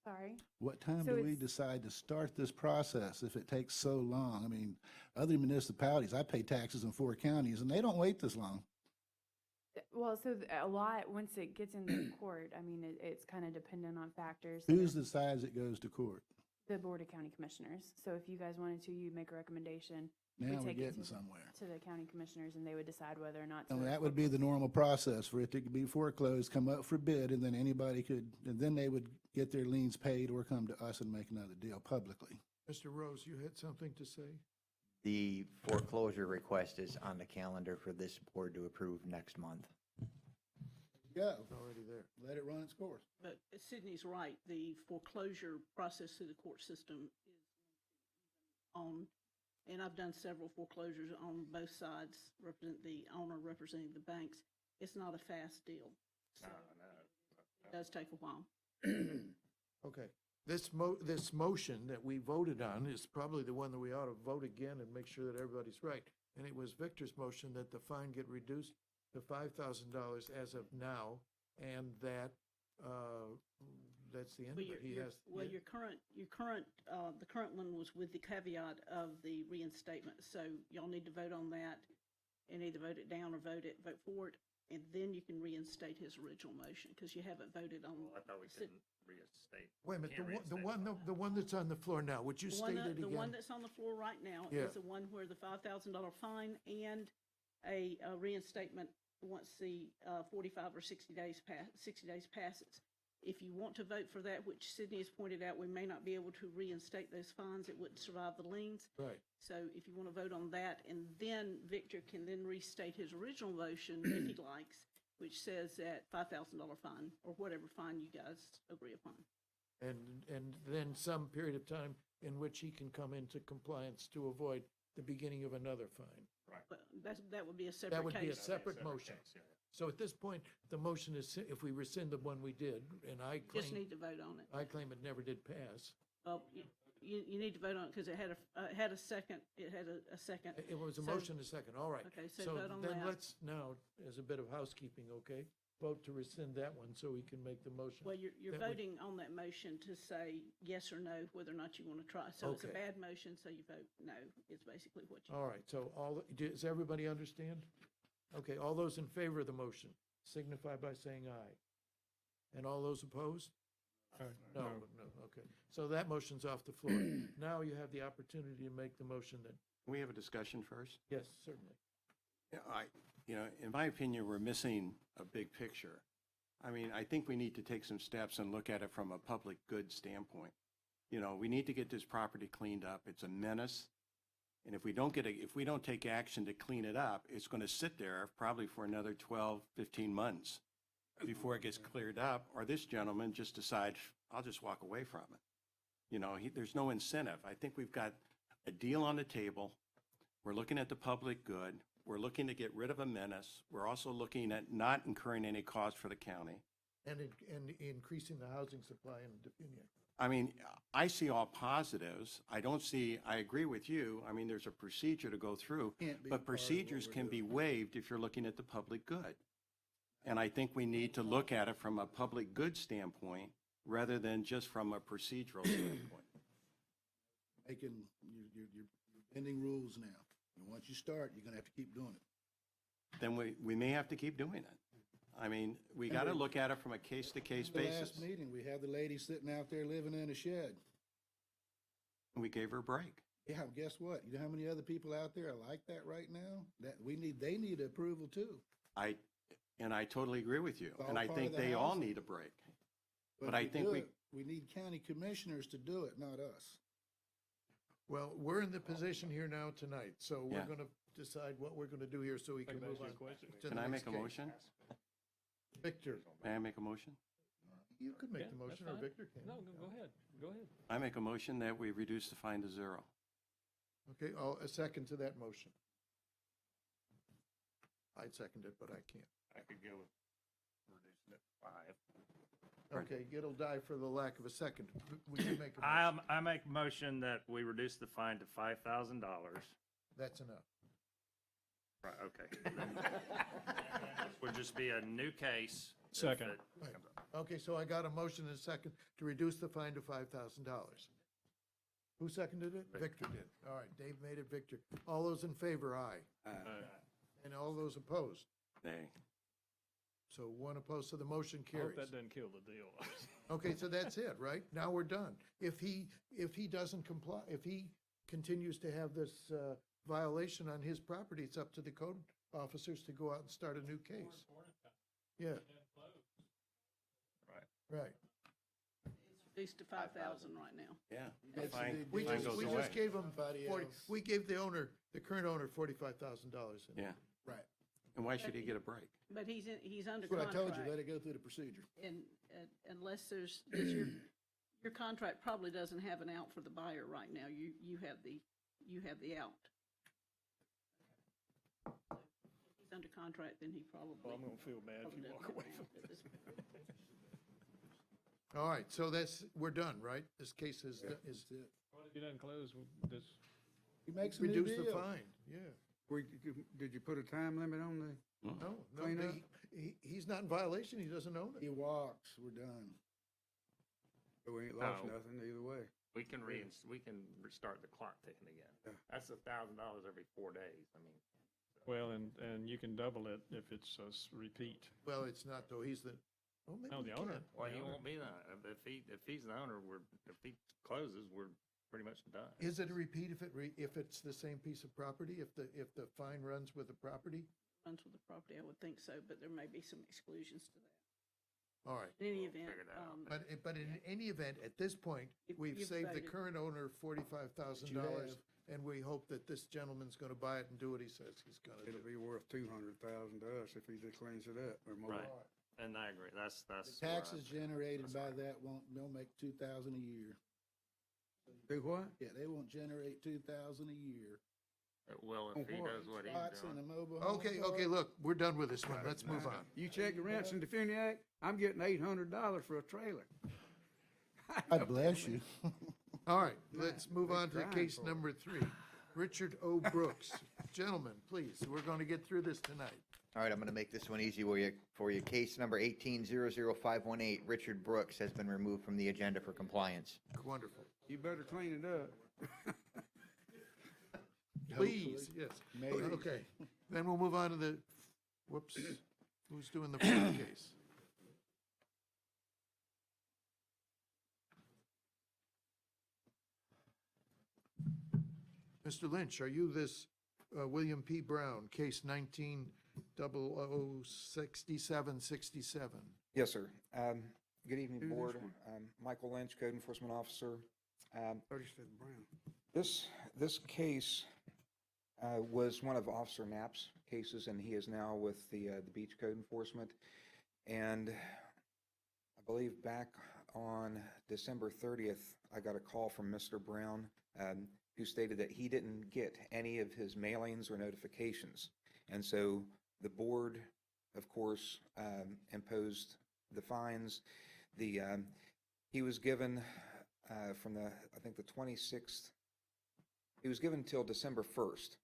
Sorry. What time So do we it's- decide to start this process if it takes so long? I mean, other municipalities, I pay taxes in 4 counties, and they don't wait this long. Well, so a lot, once it gets into court, I mean, it's kind of dependent on factors. Who decides it goes to court? The Board of County Commissioners. So if you guys wanted to, you'd make a recommendation. Now we're take it getting to- somewhere. To the county commissioners, and they would decide whether or not to. And that would be the normal process for it to be foreclosed, come up for bid, and then and then they would get their liens paid or come to us and make another deal publicly. Mr. Rose, you had something to say? The foreclosure request is on the calendar for this board to approve next month. Go. It's already there. Let it run its course. But Sydney's right, the foreclosure process through the court system is on, and I've done several foreclosures on both sides, represent the owner representing the banks. It's not a fast deal. So it does take a while. Okay. This motion that we voted on is probably the one that we ought to vote again and make sure that everybody's right. And it was Victor's motion that the fine get reduced to $5,000 as of now, and that, that's the end of it. He has. The current one was with the caveat of the reinstatement. So y'all need to vote on that and either vote it down or vote for it. And then you can reinstate his original motion, because you haven't voted on. I thought we couldn't reinstate. Wait a minute, Can't the reinstate one that's on the floor now, would you The one state it that- The one again? that's on the floor right now Yeah. is the one where the $5,000 fine and a reinstatement once the 45 or 60 days passes. If you want to vote for that, which Sydney has pointed out, we may not be able to reinstate those funds. It wouldn't survive the liens. Right. So if you want to vote on that, and then Victor can then restate his original motion if he likes, which says that $5,000 fine or whatever fine you guys agree upon. And then some period of time in which he can come into compliance to avoid the beginning of another fine. But that would be a separate case. That would be a separate motion. So at this point, the motion is, if we rescind the one we did, and I Just claim, need to vote on it. I claim it never did pass. Well, you need to vote on it because it had a second, it had a second. It was a So- motion, a second, all right. Okay, so vote on then that. let's now, as a bit of housekeeping, okay, vote to rescind that one so we can make the motion. Well, you're that we- voting on that motion to say yes or no, whether or not you want to try. So it's a Okay. bad motion, so you vote no, is basically what you. All right, so does everybody understand? Okay, all those in favor of the motion signify by saying aye. And all those opposed? No, okay. So that motion's off the floor. Now you have the opportunity to make the motion that, Can we have a discussion first? yes, certainly. Yeah, in my opinion, we're missing a big picture. I mean, I think we need to take some steps and look at it from a public good standpoint. We need to get this property cleaned up. It's a menace. And if we don't take action to clean it up, it's going to sit there probably for another 12, 15 months before it gets cleared up, or this gentleman just decides, I'll just walk away from it. There's no incentive. I think we've got a deal on the table. We're looking at the public good. We're looking to get rid of a menace. We're also looking at not incurring any cost for the county. And increasing the housing supply in Defuniak. I mean, I see all positives. I agree with you. I mean, there's a procedure to go through, Can't be but part of what procedures we're can be doing. waived if you're looking at the public good. And I think we need to look at it from a public good standpoint rather than just from a procedural standpoint. You're bending rules now. And once you start, you're gonna have to keep doing it. Then we may have to keep doing it. I mean, we got to look at it from a case-to-case The basis. last meeting, we had the lady sitting out there living in a shed. And we gave her a break. Yeah, guess what? You know how many other people out there are like that right now? They need approval too. And I totally agree with you. It's all And I part think of the they all housing. need a break. But if I we think do we- it, we need county commissioners to do it, not us. Well, we're in the position here now tonight, so we're Yeah. going to decide what we're going to do here so we can move on. to Can the I next make a case. motion? Victor, May I make a motion? you could make Yeah, the that's motion, or fine. Victor can. No, go ahead, go ahead. I make a motion that we reduce the fine to 0. Okay, a second to that motion. I'd second it, but I can't. I could go with reducing it to 5. Okay, it'll die for the lack of a second. We can make a motion. I make a motion that we reduce the fine to $5,000. That's enough. Right, okay. This would just be a new case. if Second. it Right. comes up. Okay, so I got a motion and a second to reduce the fine to $5,000. Who seconded it? Victor did. All right, Dave made it, Victor. All those in favor, aye. And all those opposed? Nay. So one opposed, so the motion I hope carries. that doesn't kill the deal. Okay, so that's it, right? Now we're done. If he doesn't comply, if he continues to have this violation on his property, it's up to the code officers to go out and start a new case. Yeah. Right. Reduced to 5,000 right now. Yeah. The That's fine the- We fine just, goes we away. just gave him Somebody 40, else. we gave the owner, the current owner, $45,000. Yeah. Right. And why should he get a break? But he's under That's what I contract. told you, let it go through the procedure. And unless there's, your contract probably doesn't have an out for the buyer right now. You have the out. If he's under contract, then he probably. Well, I'm gonna feel bad if probably you doesn't walk have away an from out at this point. All right, so we're done, right? This case is That's it. What if you doesn't close with this? He makes a new reduce the deal. fine, yeah. Did you put a time limit on the? No, Clean up. he's not in violation, he doesn't own He it. walks, we're done. We ain't lost No. nothing either way. We can restart the clock ticking again. Yeah. That's $1,000 every 4 days. I mean, Well, and you can double it if it's a repeat. Well, it's not, though, he's the, oh, maybe No, we the owner. can. well, he won't be that. If he's the owner, if he closes, we're pretty much done. Is it a repeat if it's the same piece of property, if the fine runs with the property? Runs with the property, I would think so, but there may be some exclusions to that. All right. In any event, Figure that out. But in any event, at this point, we've You've saved the voted. current owner $45,000, and we hope that this gentleman's going to buy it and do what he says he's going to It'll do. be worth 200,000 to us if he just cleans it up or more. Right. And I agree. That's. The where I- taxes generated by that they'll make 2,000 a year. Do what? Yeah, they won't generate 2,000 a year. It will if he does what he's Lots in doing. a mobile home Okay, park. look, we're done with this one. Let's move on. You check the rents in Defuniak, I'm getting $800 for a trailer. God bless you. All right, let's move we're on to crying case for it. number 3. Richard O. Brooks. Gentlemen, please, we're going to get through this tonight. All right, I'm going to make this one easy for you. Case number 1800518, Richard Brooks has been removed from the agenda for compliance. Wonderful. You better clean it up. Please, yes. Maybe. Okay, then we'll move on to the, whoops, who's doing the fourth case? Mr. Lynch, are you this William P. Brown, case 19006767? Yes, sir. Good evening, Who's this Board. one? Michael Lynch, Code Enforcement Officer. Thought you said Brown. This case was one of Officer Knapp's cases, and he is now with the Beach Code Enforcement. And I believe back on December 30th, I got a call from Mr. Brown, who stated that he didn't get any of his mailings or notifications. And so the board, of course, imposed the fines. He was given from the 26th, he was given till December 1st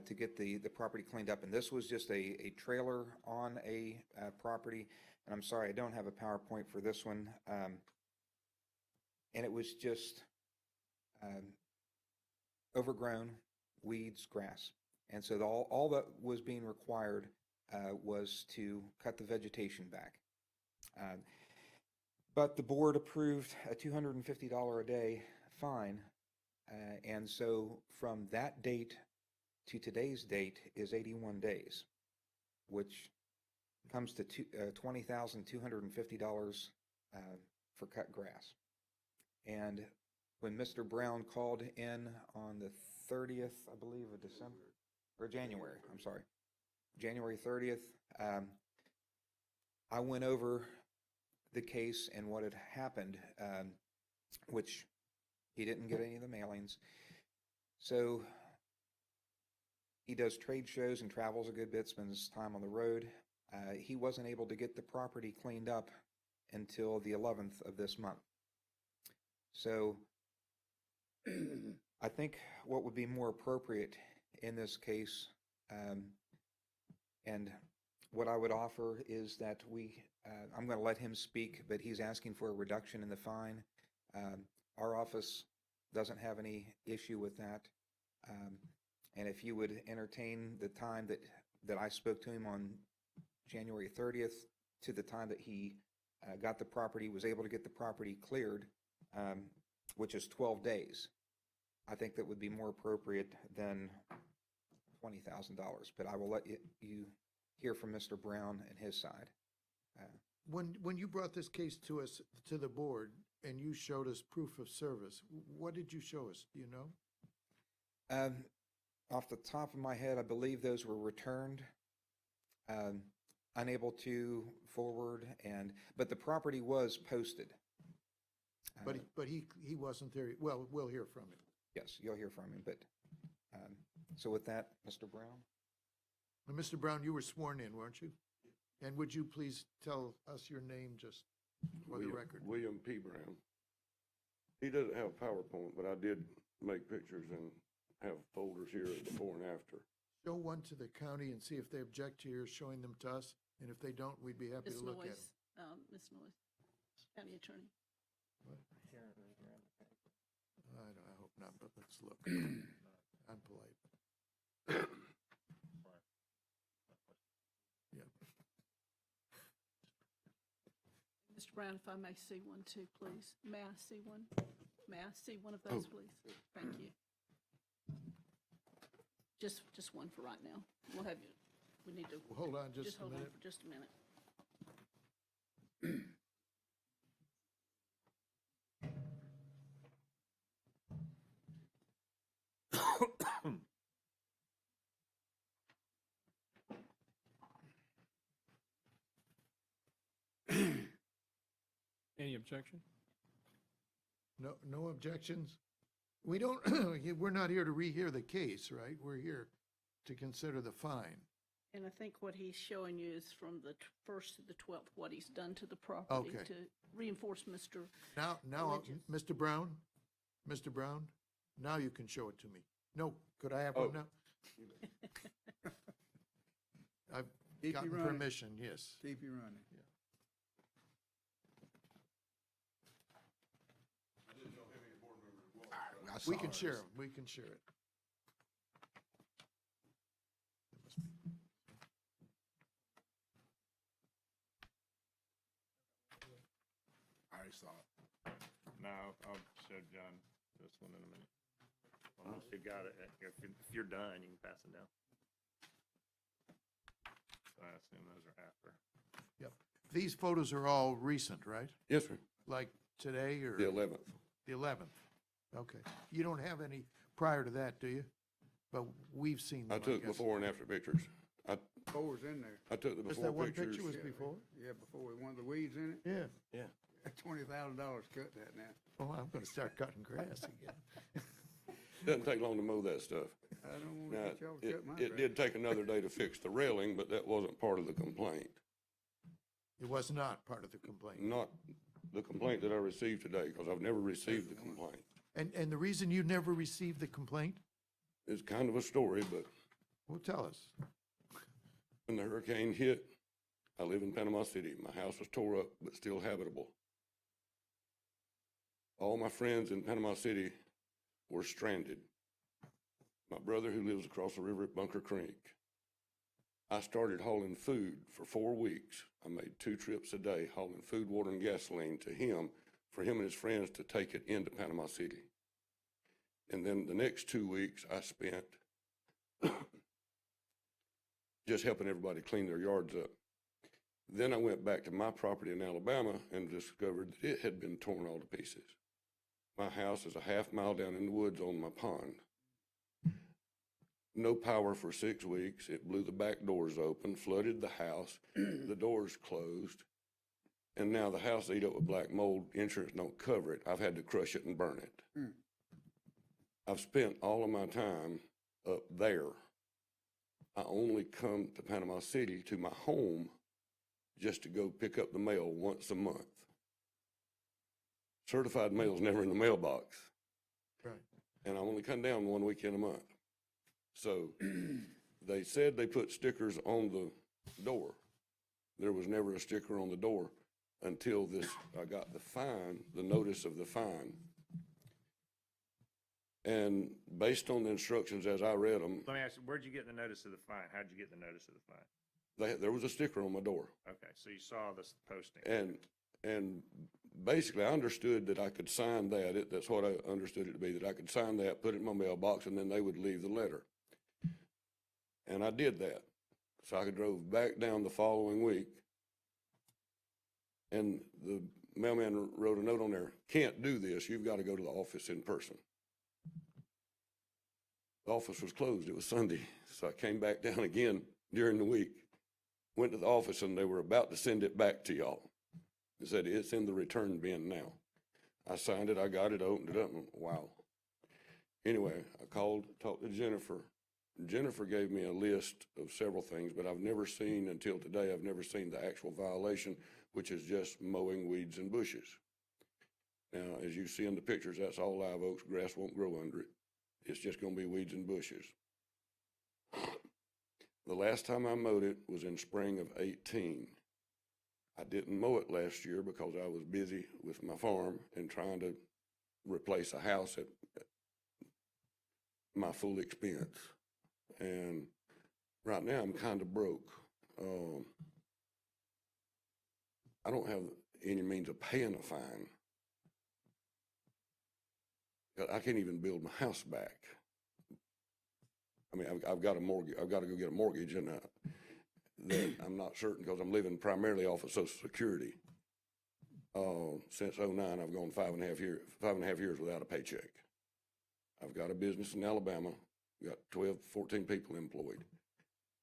to get the property cleaned up. And this was just a trailer on a property. And I'm sorry, I don't have a PowerPoint for this one. And it was just overgrown, weeds, grass. And so all that was being required was to cut the vegetation back. But the board approved a $250 a day fine. And so from that date to today's date is 81 days, which comes to $20,250 for cut grass. And when Mr. Brown called in on the 30th, I believe, of December, or January, I'm sorry, January 30th, I went over the case and what had happened, which he didn't get any of the mailings. So he does trade shows and travels a good bit, spends time on the road. He wasn't able to get the property cleaned up until the 11th of this month. So I think what would be more appropriate in this case, and what I would offer is that I'm going to let him speak, but he's asking for a reduction in the fine. Our office doesn't have any issue with that. And if you would entertain the time that I spoke to him on January 30th to the time that he got the property, was able to get the property cleared, which is 12 days, I think that would be more appropriate than $20,000. But I will let you hear from Mr. Brown and his side. When you brought this case to us, to the board, and you showed us proof of service, what did you show us? Do you know? Off the top of my head, I believe those were returned, unable to forward, but the property was posted. But he wasn't there. Well, we'll hear from him. Yes, you'll hear from him, but, so with that, Mr. Brown? And Mr. Brown, you were sworn in, weren't you? And would you please tell us your name just for the record? William P. Brown. He doesn't have PowerPoint, but I did make pictures and have folders here of before and after. Show one to the county and see if they object to your showing them to us, and if they don't, we'd be happy to Ms. look at Noyes, them. Ms. Noyes, County Attorney. I hope not, but let's look. I'm polite. Yeah. Mr. Brown, if I may see one too, please. May I see one? May I see one of those, please? Thank you. Just one for right now. We'll have you, we need to. Well, hold on just a hold on minute. for just a minute. Any objection? No, no objections? We don't, we're not here to rehear the case, right? We're here to consider the fine. And I think what he's showing you is from the 1st to the 12th, what he's done to the property Okay. to reinforce Mr. Now, Mr. Brown, now you can show it to me. No, could I have one now? I've Keep you gotten running. permission, yes. Keep you running. We can share it, we can share it. I already saw it. No, I'll show John this one in a minute. Once you've got it, if you're done, you can pass it down. So I assume those are after. Yep. These photos are all recent, right? Yes, sir. Like today or? The 11th. The 11th. Okay. You don't have any prior to that, do you? But we've seen them, I took guess. before and after pictures. Four's in there. I took the Just before that one pictures. picture was before? Yeah, before, one of the weeds in it. Yeah. Yeah. $20,000 cut that now. Oh, I'm gonna start cutting grass again. Doesn't take long to mow that stuff. I don't want to Now, get y'all to cut my it grass. did take another day to fix the railing, but that wasn't part of the complaint. It was not part of the complaint. Not the complaint that I received today, because I've never received the complaint. And the reason you never received the complaint? It's kind of a story, but Well, tell us. when the hurricane hit, I live in Panama City. My house was tore up, but still habitable. All my friends in Panama City were stranded. My brother, who lives across the river at Bunker Creek, I started hauling food for 4 weeks. I made 2 trips a day, hauling food, water, and gasoline to him, for him and his friends to take it into Panama City. And then the next 2 weeks I spent just helping everybody clean their yards up. Then I went back to my property in Alabama and discovered that it had been torn all to pieces. My house is a half mile down in the woods on my pond. No power for 6 weeks. It blew the back doors open, flooded the house, the doors closed, and now the house ate up with black mold. Insurance don't cover it. I've had to crush it and burn it. I've spent all of my time up there. I only come to Panama City, to my home, just to go pick up the mail once a month. Certified mail's never in the mailbox. Right. And I only come down 1 weekend a month. So they said they put stickers on the door. There was never a sticker on the door until I got the fine, the notice of the fine. And based on the instructions as I read them, Let me ask you, where'd you get the notice of the fine? How'd you get the notice of the fine? there was a sticker on my door. Okay, so you saw this posting. And basically, I understood that I could sign that. That's what I understood it to be, that I could sign that, put it in my mailbox, and then they would leave the letter. And I did that. So I drove back down the following week, and the mailman wrote a note on there, "Can't do this. You've got to go to the office in person." The office was closed. It was Sunday. So I came back down again during the week, went to the office, and they were about to send it back to y'all. They said, "It's in the return bin now." I signed it, I got it, opened it up, and wow. Anyway, I called, talked to Jennifer. Jennifer gave me a list of several things, but I've never seen, until today, I've never seen the actual violation, which is just mowing weeds and bushes. Now, as you see in the pictures, that's all live oaks. Grass won't grow under it. It's just gonna be weeds and bushes. The last time I mowed it was in spring of 18. I didn't mow it last year because I was busy with my farm and trying to replace a house at my full expense. And right now I'm kind of broke. I don't have any means of paying a fine. I can't even build my house back. I mean, I've got a mortgage. I've got to go get a mortgage, and that I'm not certain, because I'm living primarily off of Social Security. Since 2009, I've gone 5.5 years without a paycheck. I've got a business in Alabama, got 12, 14 people employed,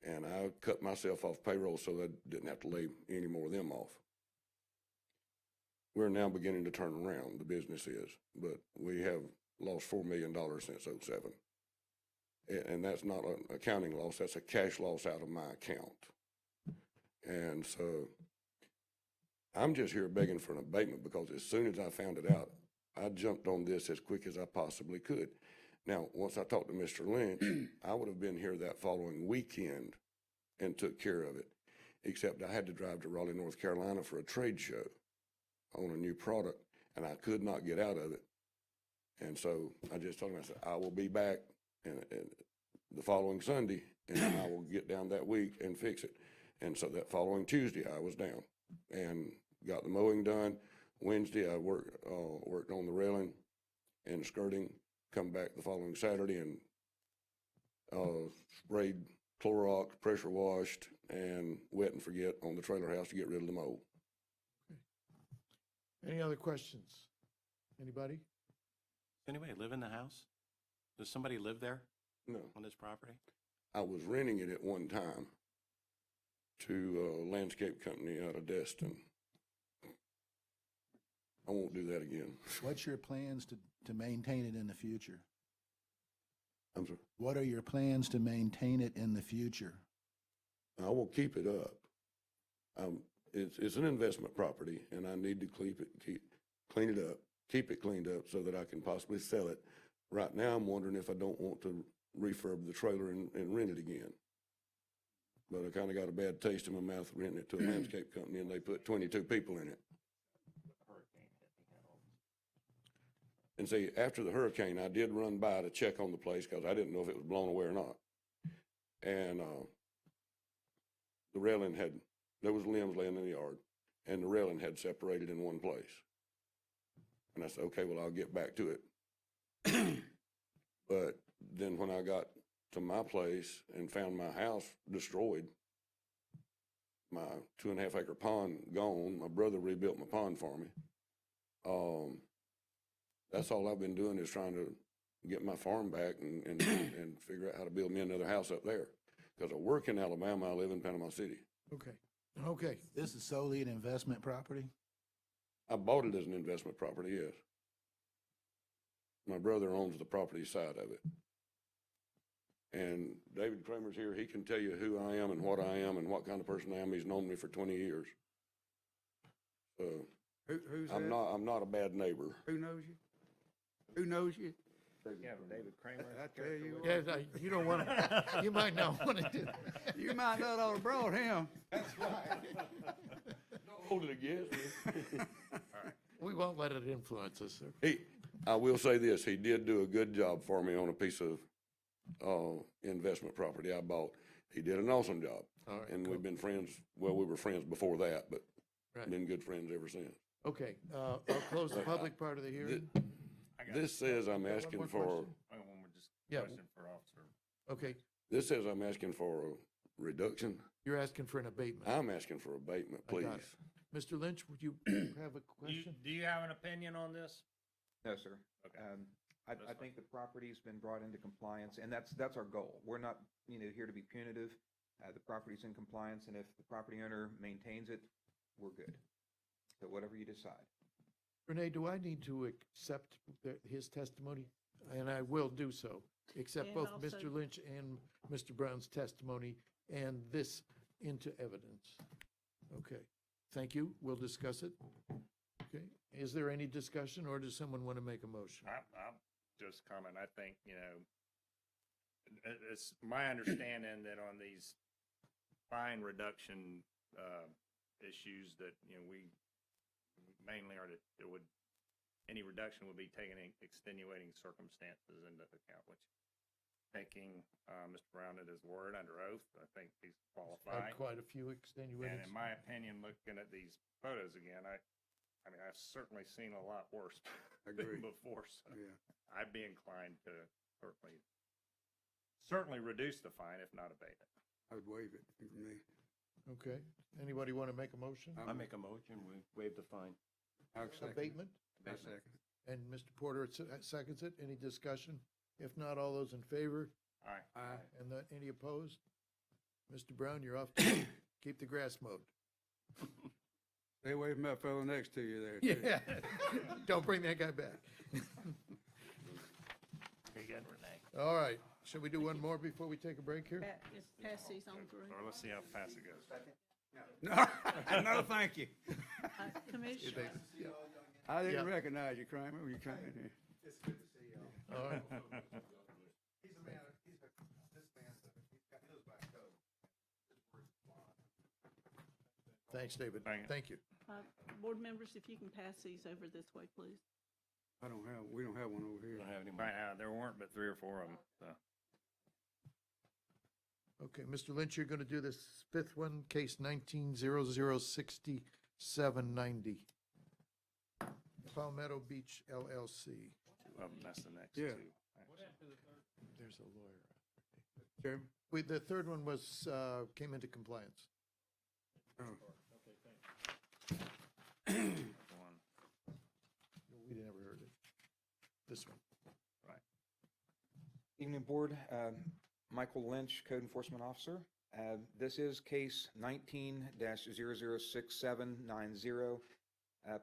and I cut myself off payroll so I didn't have to lay any more of them off. we're now beginning to turn around, the business is, but we have lost $4 million since '07. And that's not an accounting loss, that's a cash loss out of my account. And so I'm just here begging for an abatement because as soon as I found it out, I jumped on this as quick as I possibly could. Now, once I talked to Mr. Lynch, I would have been here that following weekend and took care of it, except I had to drive to Raleigh, North Carolina for a trade show on a new product, and I could not get out of it. And so I just told him, I said, I will be back and the following Sunday, and I will get down that week and fix it. And so that following Tuesday, I was down and got the mowing done. Wednesday, I worked on the railing and skirting, come back the following Saturday and sprayed Clorox, pressure washed, and wet and forget on the trailer house to get rid of the mold. Any other questions? Anybody? Does anybody live in the house? Does somebody live there No. on this property? I was renting it at one time to a landscape company out of Destin. I won't do that again. What's your plans to maintain it in the future? I'm sorry. What are your plans to maintain it in the future? I will keep it up. It's an investment property, and I need to clean it up, keep it cleaned up so that I can possibly sell it. Right now, I'm wondering if I don't want to refurb the trailer and rent it again. But I kind of got a bad taste in my mouth renting it to a landscape company, and they put 22 people in it. And see, after the hurricane, I did run by to check on the place because I didn't know if it was blown away or not. And the railing there was limbs laying in the yard, and the railing had separated in one place. And I said, okay, well, I'll get back to it. But then when I got to my place and found my house destroyed, my 2.5 acre pond gone, my brother rebuilt my pond for me. That's all I've been doing is trying to get my farm back and figure out how to build me another house up there. Because I work in Alabama, I live in Panama City. Okay, okay. This is solely an investment property? I bought it as an investment property, yes. My brother owns the property side of it. And David Kramer's here, he can tell you who I am and what kind of person I am. He's known me for 20 years. So Who's I'm that? not a bad neighbor. Who knows you? Who knows you? Yeah, David Kramer. I tell you what. Yeah, you don't want to, you might not want to do that. You might not have brought him. That's right. Don't hold it against me. We won't let it influence us, sir. I will say this, he did do a good job for me on a piece of investment property I bought. He did an awesome job. All right, And cool. we've been friends, well, we were friends before that, but Right. been good friends ever since. Okay, I'll close the public part of the hearing. This says I'm asking more for, question? One more just Yeah. question for officer. Okay, this says I'm asking for a reduction. you're asking for an abatement. I'm asking for abatement, I please. got it. Mr. Lynch, would you have a question? Do you have an opinion on this? No, sir. Okay. I That's fine. think the property's been brought into compliance, and that's our goal. We're not, here to be punitive. The property's in compliance, and if the property owner maintains it, we're good. So whatever you decide. Renee, do I need to accept his testimony? And I will do so, accept And both also- Mr. Lynch and Mr. Brown's testimony and this into evidence. Okay, thank you. We'll discuss it. Okay, is there any discussion, or does someone want to make a motion? I'll just comment. I think, it's my understanding that on these fine reduction issues that, we mainly are that any reduction would be taking extenuating circumstances into account, which taking Mr. Brown at his word under oath, I think he's qualified. Quite a few And extenuating. in my opinion, looking at these photos again, I mean, I've certainly seen a lot worse Agreed. before, so Yeah. I'd be inclined to certainly reduce the fine, if not abate it. I would waive it for me. Okay, anybody want to make a motion? I make a motion, we waive the fine. I'll second it. Abatement? I second it. And Mr. Porter seconds it. Any discussion? If not, all those in favor? Aye. Aye. And any opposed? Mr. Brown, you're off. Keep the grass mowed. Stay away from that fellow next to you there. too. Yeah, don't bring that guy back. Very good, Renee. All right, should we do one more before we take a break here? Just pass these on through. Or let's see how fast it goes. No, thank you. Commissioner, I Yeah. didn't recognize you, Kramer, when you came in here. All right. Thanks, David. Thank you. board members, if you can pass these over this way, please. We don't have one over here. Don't have any right now. There weren't but 3 or 4 of them, so. Okay, Mr. Lynch, you're going to do this fifth one, case 19006790. Palmetto Beach LLC. That's the next Yeah. 2. actually. There's a lawyer. Chairman? The third one was, came into compliance. One. We never heard it. This one. Evening, Board. Michael Lynch, Code Enforcement Officer. This is case 19-006790,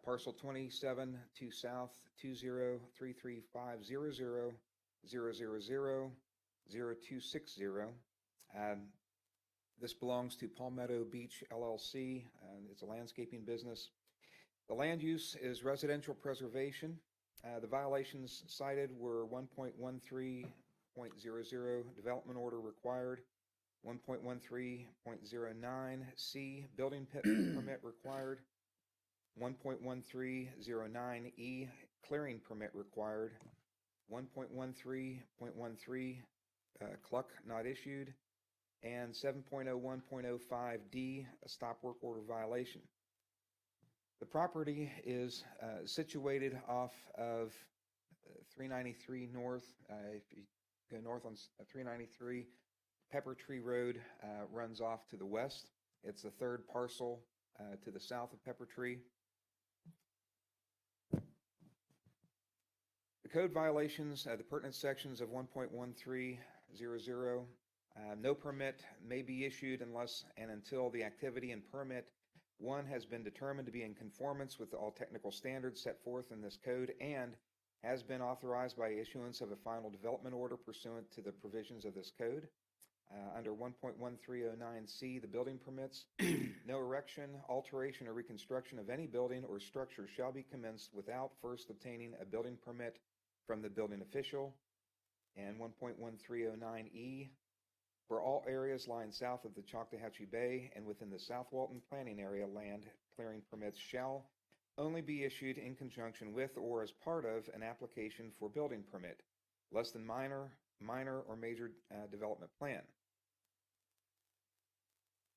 parcel 27 to south 203350000000260. This belongs to Palmetto Beach LLC. It's a landscaping business. The land use is residential preservation. The violations cited were 1.13.00 development order required, 1.13.09C building permit required, 1.1309E clearing permit required, 1.13.13 cluck not issued, and 7.01.05D a stop work order violation. The property is situated off of 393 North. If you go north on 393, Pepper Tree Road runs off to the west. It's the third parcel to the south of Pepper Tree. The code violations, the pertinent sections of 1.1300, no permit may be issued unless and until the activity and permit one has been determined to be in conformance with all technical standards set forth in this code and has been authorized by issuance of a final development order pursuant to the provisions of this code. Under 1.1309C, the building permits, no erection, alteration, or reconstruction of any building or structure shall be commenced without first obtaining a building permit from the building official. And 1.1309E, for all areas lying south of the Choctawhatchee Bay and within the South Walton Planning Area, land clearing permits shall only be issued in conjunction with or as part of an application for building permit, less than minor or major development plan.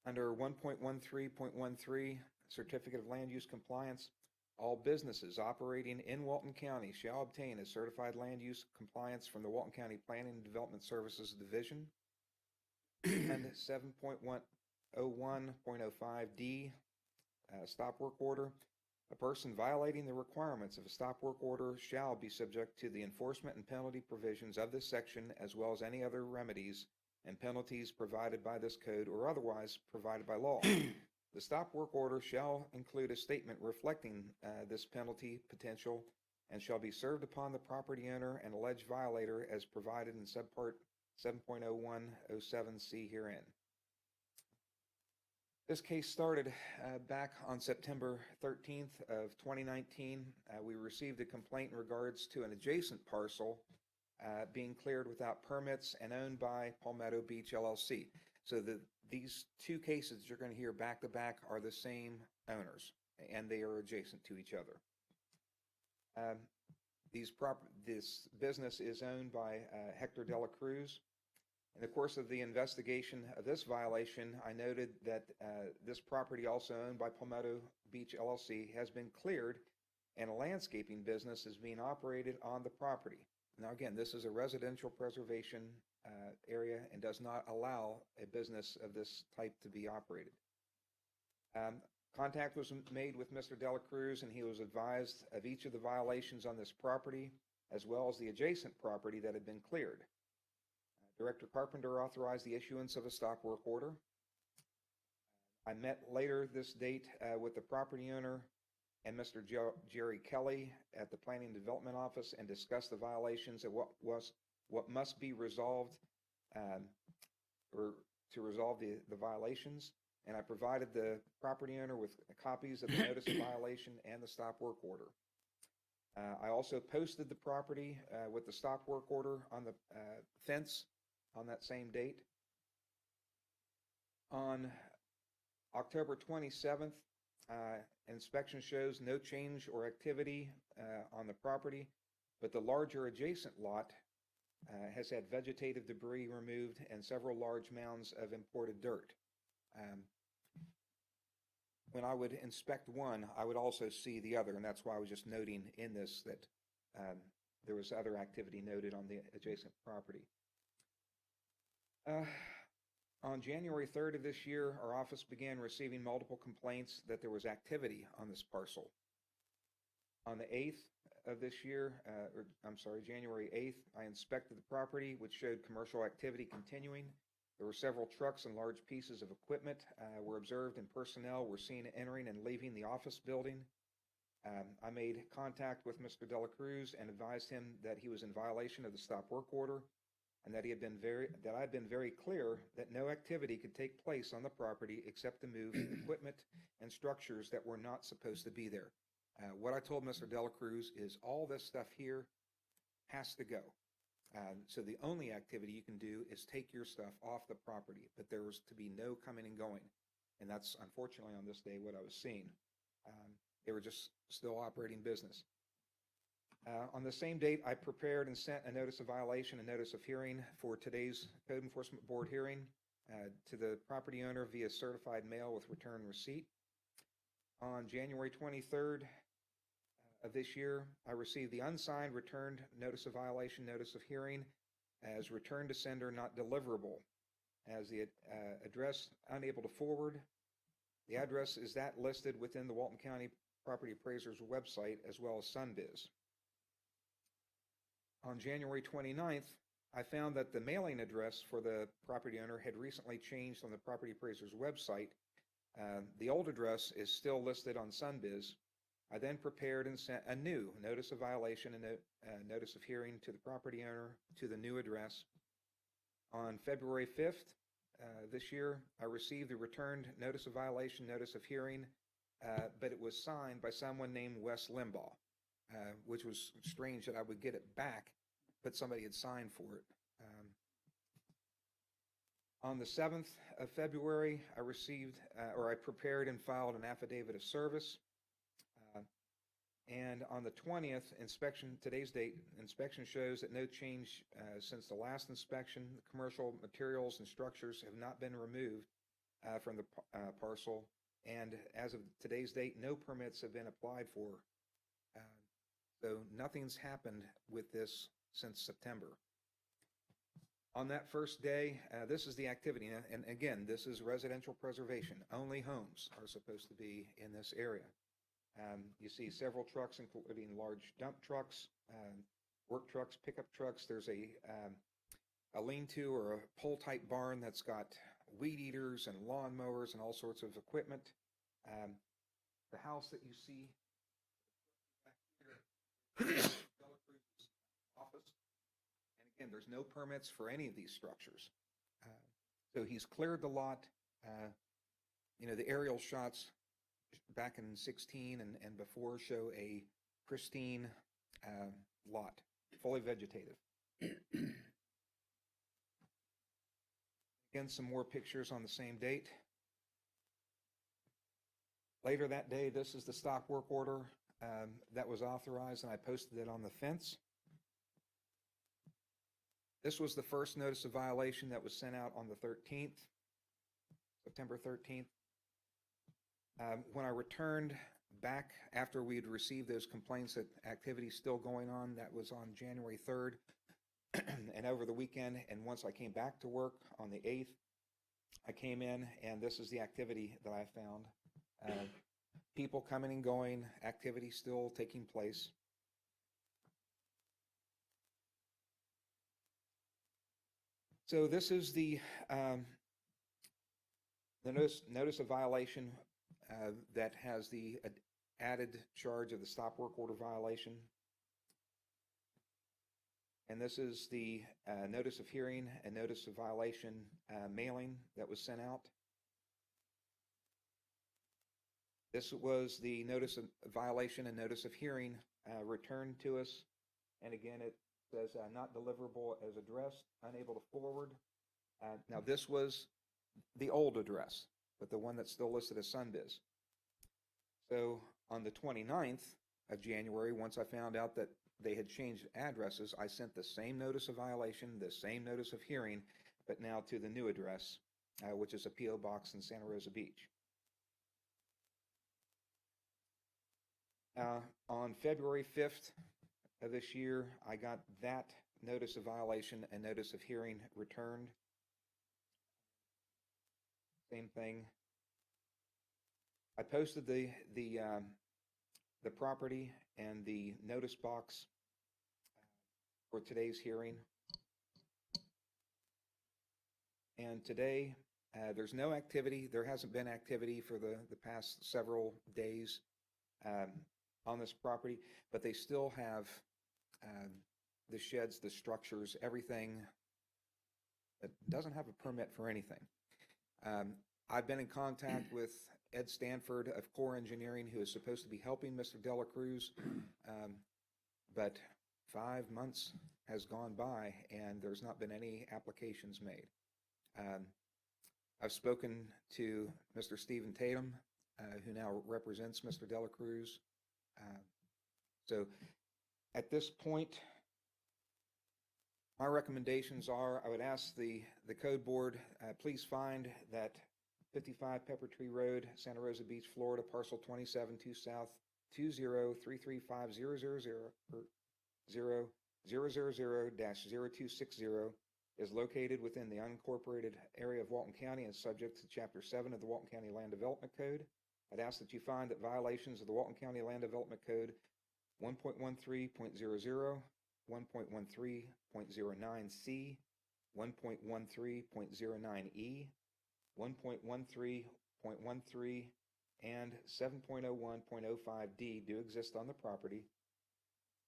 Under 1.13.13, Certificate of Land Use Compliance, all businesses operating in Walton County shall obtain a certified land use compliance from the Walton County Planning and Development Services Division. And 7.101.05D, stop work order. A person violating the requirements of a stop work order shall be subject to the enforcement and penalty provisions of this section, as well as any other remedies and penalties provided by this code or otherwise provided by law. The stop work order shall include a statement reflecting this penalty potential and shall be served upon the property owner and alleged violator as provided in subpart 7.0107C herein. This case started back on September 13th of 2019. We received a complaint in regards to an adjacent parcel being cleared without permits and owned by Palmetto Beach LLC. So these two cases you're going to hear back to back are the same owners, and they are adjacent to each other. This business is owned by Hector Dela Cruz. In the course of the investigation of this violation, I noted that this property, also owned by Palmetto Beach LLC, has been cleared and a landscaping business is being operated on the property. Now again, this is a residential preservation area and does not allow a business of this type to be operated. Contact was made with Mr. Dela Cruz and he was advised of each of the violations on this property as well as the adjacent property that had been cleared. Director Carpenter authorized the issuance of a stop work order. I met later this date with the property owner and Mr. Jerry Kelly at the Planning and Development Office and discussed the violations and what must be resolved or to resolve the violations. And I provided the property owner with copies of the notice of violation and the stop work order. I also posted the property with the stop work order on the fence on that same date. On October 27th, inspection shows no change or activity on the property, but the larger adjacent lot has had vegetative debris removed and several large mounds of imported dirt. When I would inspect one, I would also see the other, and that's why I was just noting in this that there was other activity noted on the adjacent property. On January 3rd of this year, our office began receiving multiple complaints that there was activity on this parcel. On the 8th of this year, January 8th, I inspected the property, which showed commercial activity continuing. There were several trucks and large pieces of equipment were observed, and personnel were seen entering and leaving the office building. I made contact with Mr. Dela Cruz and advised him that he was in violation of the stop work order, and that I had been very clear that no activity could take place on the property except to move equipment and structures that were not supposed to be there. What I told Mr. Dela Cruz is all this stuff here has to go. So the only activity you can do is take your stuff off the property, but there was to be no coming and going. And that's unfortunately on this day what I was seeing. They were just still operating business. On the same date, I prepared and sent a notice of violation and notice of hearing for today's Code Enforcement Board hearing to the property owner via certified mail with return receipt. On January 23rd of this year, I received the unsigned returned notice of violation, notice of hearing as returned to sender not deliverable, as the address unable to forward. The address is that listed within the Walton County Property Appraiser's website as well as SunBiz. On January 29th, I found that the mailing address for the property owner had recently changed on the Property Appraiser's website. The old address is still listed on SunBiz. I then prepared and sent a new notice of violation and notice of hearing to the property owner to the new address. On February 5th this year, I received the returned notice of violation, notice of hearing, but it was signed by someone named Wes Limbaugh, which was strange that I would get it back, but somebody had signed for it. On the 7th of February, I received, I prepared and filed an affidavit of service. And on the 20th, today's date, inspection shows that no change since the last inspection. The commercial materials and structures have not been removed from the parcel. And as of today's date, no permits have been applied for. So nothing's happened with this since September. On that first day, this is the activity. And again, this is residential preservation. Only homes are supposed to be in this area. You see several trucks, including large dump trucks, work trucks, pickup trucks. There's a lean-to or a pole-type barn that's got weed eaters and lawnmowers and all sorts of equipment. The house that you see back here, Dela Cruz's office. And again, there's no permits for any of these structures. So he's cleared the lot. The aerial shots back in 16 and before show a pristine lot, fully vegetative. Again, some more pictures on the same date. Later that day, this is the stop work order that was authorized, and I posted it on the fence. This was the first notice of violation that was sent out on the 13th, September 13th. When I returned back after we had received those complaints that activity is still going on, that was on January 3rd and over the weekend. And once I came back to work on the 8th, I came in and this is the activity that I found. People coming and going, activity still taking place. So this is the The notice of violation that has the added charge of the stop work order violation. And this is the notice of hearing and notice of violation mailing that was sent out. This was the notice of violation and notice of hearing returned to us. And again, it says not deliverable as addressed, unable to forward. Now, this was the old address, but the one that's still listed as Sunbiz. So on the 29th of January, once I found out that they had changed addresses, I sent the same notice of violation, the same notice of hearing, but now to the new address, which is a P.O. Box in Santa Rosa Beach. On February 5th of this year, I got that notice of violation and notice of hearing returned. Same thing. I posted the property and the notice box for today's hearing. And today, there's no activity. There hasn't been activity for the past several days on this property, but they still have the sheds, the structures, everything that doesn't have a permit for anything. I've been in contact with Ed Stanford of Core Engineering, who is supposed to be helping Mr. Dela Cruz, but 5 months has gone by and there's not been any applications made. I've spoken to Mr. Stephen Tatum, who now represents Mr. Dela Cruz. So at this point, my recommendations are, I would ask the code board, please find that 55 Pepper Tree Road, Santa Rosa Beach, Florida, parcel 27, 2 South, 203350000-060 is located within the unincorporated area of Walton County and subject to Chapter 7 of the Walton County Land Development Code. I'd ask that you find that violations of the Walton County Land Development Code 1.13.00, 1.13.09C, 1.13.09E, 1.13.13, and 7.01.05D do exist on the property.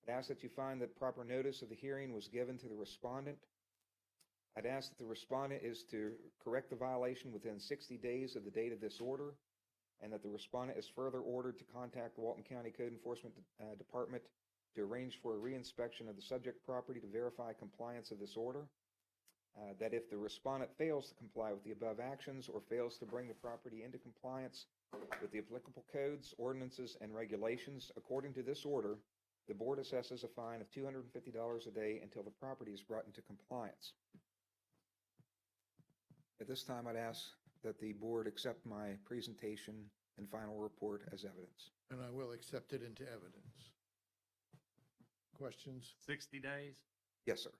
I'd ask that you find that proper notice of the hearing was given to the respondent. I'd ask that the respondent is to correct the violation within 60 days of the date of this order, and that the respondent is further ordered to contact the Walton County Code Enforcement Department to arrange for a reinspection of the subject property to verify compliance of this order. That if the respondent fails to comply with the above actions or fails to bring the property into compliance with the applicable codes, ordinances, and regulations according to this order, the board assesses a fine of $250 a day until the property is brought into compliance. At this time, I'd ask that the board accept my presentation and final report as evidence. And I will accept it into evidence. Questions? 60 days? Yes, sir.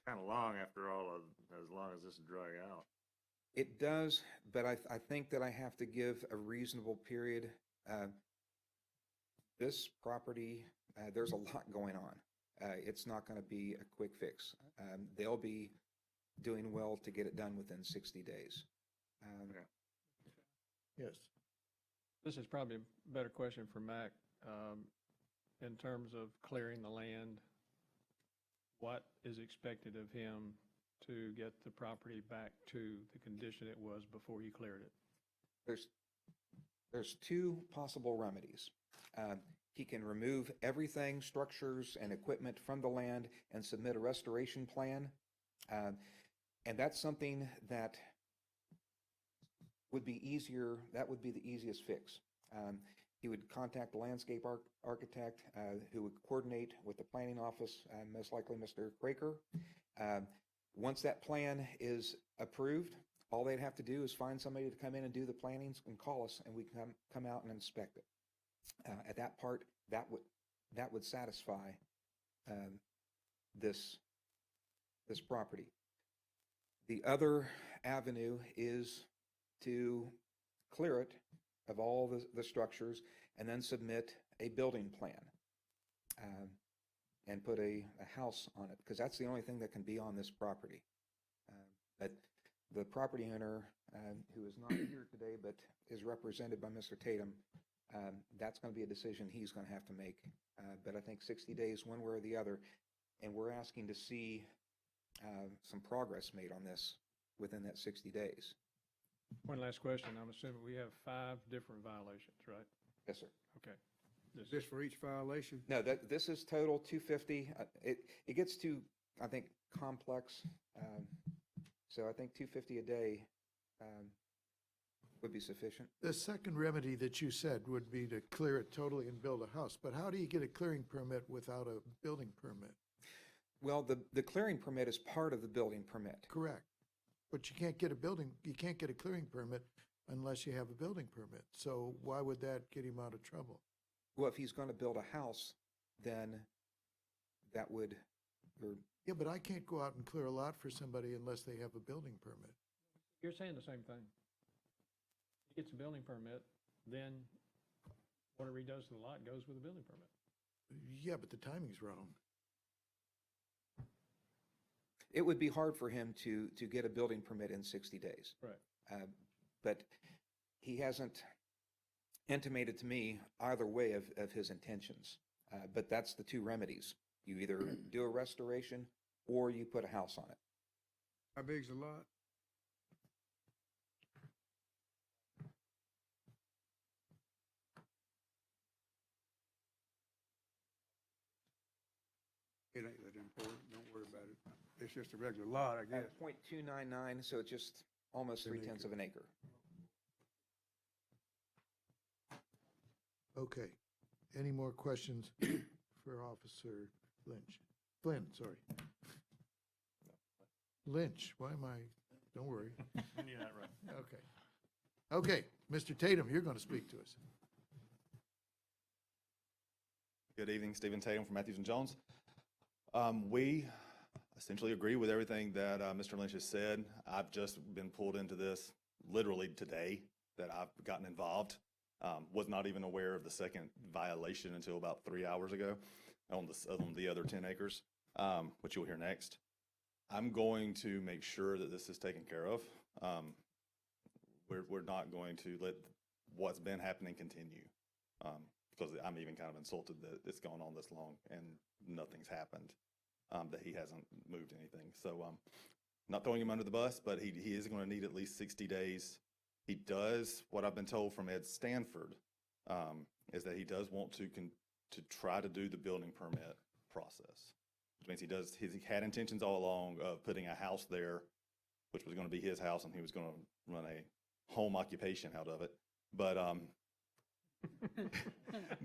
Kind of long after all of, as long as this is drug out. It does, but I think that I have to give a reasonable period. This property, there's a lot going on. It's not going to be a quick fix. They'll be doing well to get it done within 60 days. Yes. This is probably a better question for Mac. In terms of clearing the land, what is expected of him to get the property back to the condition it was before he cleared it? There's two possible remedies. He can remove everything, structures and equipment from the land and submit a restoration plan. And that's something that would be easier, that would be the easiest fix. He would contact the landscape architect who would coordinate with the planning office, most likely Mr. Craker. Once that plan is approved, all they'd have to do is find somebody to come in and do the plannings and call us, and we can come out and inspect it. At that part, that would satisfy this property. The other avenue is to clear it of all the structures and then submit a building plan and put a house on it, because that's the only thing that can be on this property. But the property owner who is not here today but is represented by Mr. Tatum, that's going to be a decision he's going to have to make. But I think 60 days, one way or the other, and we're asking to see some progress made on this within that 60 days. One last question. I'm assuming we have 5 different violations, right? Yes, sir. Okay. Is this for each violation? No, this is total 250. It gets too, I think, complex. So I think 250 a day would be sufficient. The second remedy that you said would be to clear it totally and build a house. But how do you get a clearing permit without a building permit? Well, the clearing permit is part of the building permit. Correct. But you can't get a clearing permit unless you have a building permit. So why would that get him out of trouble? Well, if he's going to build a house, then that would, Yeah, but I can't go out and clear a lot for somebody unless they have a building permit. You're saying the same thing. He gets a building permit, then whatever he does to the lot goes with a building permit. Yeah, but the timing's wrong. it would be hard for him to get a building permit in 60 days. Right. But he hasn't intimated to me either way of his intentions. But that's the two remedies. You either do a restoration or you put a house on it. How big's the lot? It ain't that important. Don't worry about it. It's just a regular lot, I guess. At .299, so it's just almost 3/10 of an acre. Okay. Any more questions for Officer Lynch? Flynn, sorry. Lynch, why am I, don't worry. You're not right. Okay. Okay, Mr. Tatum, you're going to speak to us. Good evening, Stephen Tatum from Matthews and Jones. We essentially agree with everything that Mr. Lynch has said. I've just been pulled into this literally today that I've gotten involved. Was not even aware of the second violation until about 3 hours ago on the other 10 acres, which you'll hear next. I'm going to make sure that this is taken care of. We're not going to let what's been happening continue, because I'm even kind of insulted that it's gone on this long and nothing's happened, that he hasn't moved anything. So not throwing him under the bus, but he is going to need at least 60 days. He does, what I've been told from Ed Stanford, is that he does want to try to do the building permit process, which means he had intentions all along of putting a house there, which was going to be his house, and he was going to run a home occupation out of it. But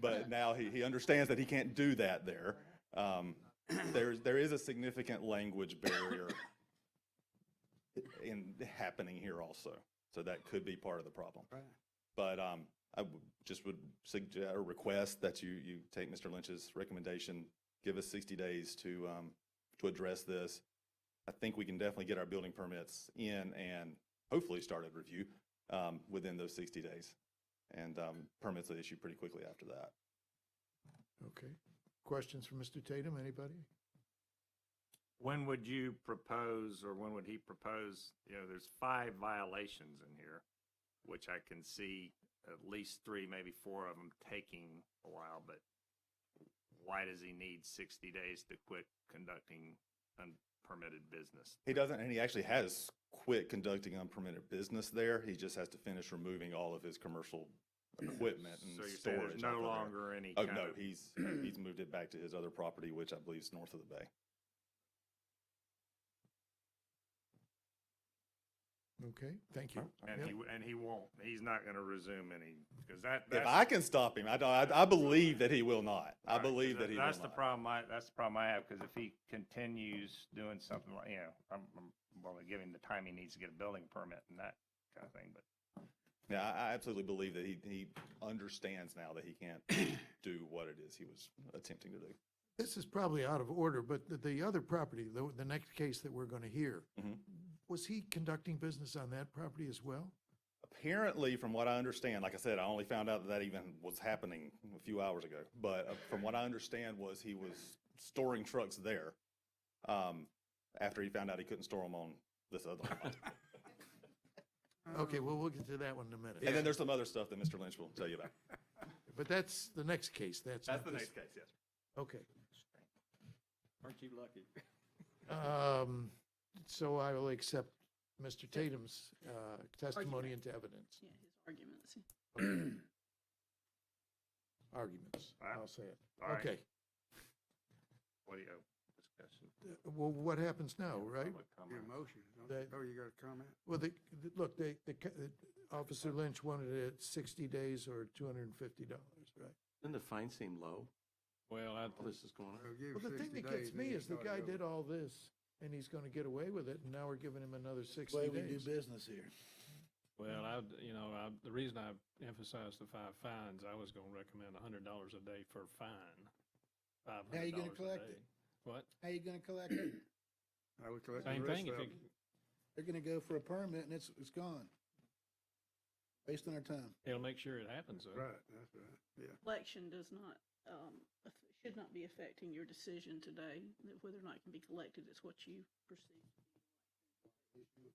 but now he understands that he can't do that there. There is a significant language barrier happening here also. So that could be part of the problem. Right. But I would suggest or request that you take Mr. Lynch's recommendation, give us 60 days to address this. I think we can definitely get our building permits in and hopefully start a review within those 60 days. And permits are issued pretty quickly after that. Okay. Questions for Mr. Tatum, anybody? When would you propose, or when would he propose, there's 5 violations in here, which I can see at least 3, maybe 4 of them taking a while, but why does he need 60 days to quit conducting unpermitted business? He doesn't, and he actually has quit conducting unpermitted business there. He just has to finish removing all of his commercial equipment and So you're saying storage. there's no off of longer any there. Oh, kind no, of... he's moved it back to his other property, which I believe is north of the bay. Okay, thank you. And he's not going to resume any, because that's... If I can stop him, I believe that he will not. I believe that he will not. That's the problem I have, because if he continues doing something like, I'm willing to give him the time he needs to get a building permit and that kind of thing, but... Yeah, I absolutely believe that he understands now that he can't do what it is he was attempting to do. This is probably out of order, but the other property, the next case that we're going to hear, was he conducting business on that property as well? Apparently, from what I understand, like I said, I only found out that even was happening a few hours ago. But from what I understand was he was storing trucks there after he found out he couldn't store them on this other lot. Okay, well, we'll get to that one in a minute. And then there's some other stuff that Mr. Lynch will tell you about. But that's the next case, that's That's not the this. next case, yes. Okay. Aren't you lucky? So I will accept Mr. Tatum's testimony into evidence. Yeah, his arguments. Arguments, All right. I'll say it. All right. Okay, What do you, discussion? well, what happens now, right? Public Your comment. motion. That- Oh, you got a comment? Well, look, Officer Lynch wanted it 60 days or $250, right? Doesn't the fine seem low? Well, All this is going on. Well, give Well, the thing 60 that gets days, me then is the start guy it over. did all this, and he's gonna get away with it, and now we're giving him another 60 Way we do days. business here. well, the reason I emphasized the 5 fines, I was gonna recommend $100 a day for a fine. $500 How you gonna a collect day. it? What? How you gonna collect it? I would collect the Same rest thing, if of you, it. They're gonna go for a permit and it's gone. Based on our time. it'll make sure it happens, though. Right, that's right, yeah. Election does not, should not be affecting your decision today, that whether or not it can be collected, it's what you perceive.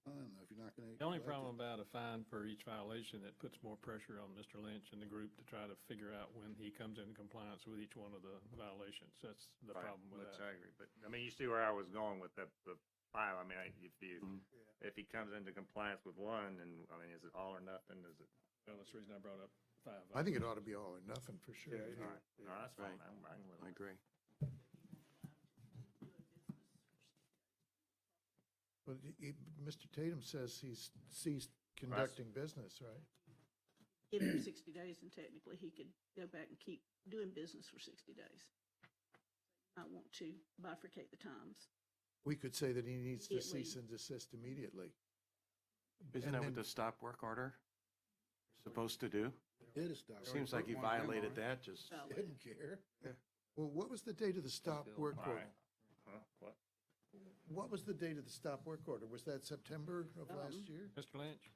Fine, though, if you're not gonna. The only collect problem it. about a fine for each violation, it puts more pressure on Mr. Lynch and the group to try to figure out when he comes into compliance with each one of the violations. That's the Right, problem with which that. I agree, but, I mean, you see where I was going with the 5, I mean, Mhm. if he comes into compliance with one, and, I mean, is it all or nothing, is it? Well, that's the reason I brought up 5. I think it ought to be all or nothing for sure. Yeah, All yeah. right, no, that's fine, Right. I can live I with it. agree. But Mr. Tatum says he's ceased conducting business, right? Give him 60 days, and technically he could go back and keep doing business for 60 days. I want to bifurcate the times. We could say that he needs to Immediately. cease and desist immediately. Isn't And that what then- the stop work order supposed to do? Did it stop? Seems like he put one down on violated it. that just. Didn't care. Well, what was the date of the stop work All order? right. Huh? What? What was the date of the stop work order? Was that September of last year? Mr. Lynch?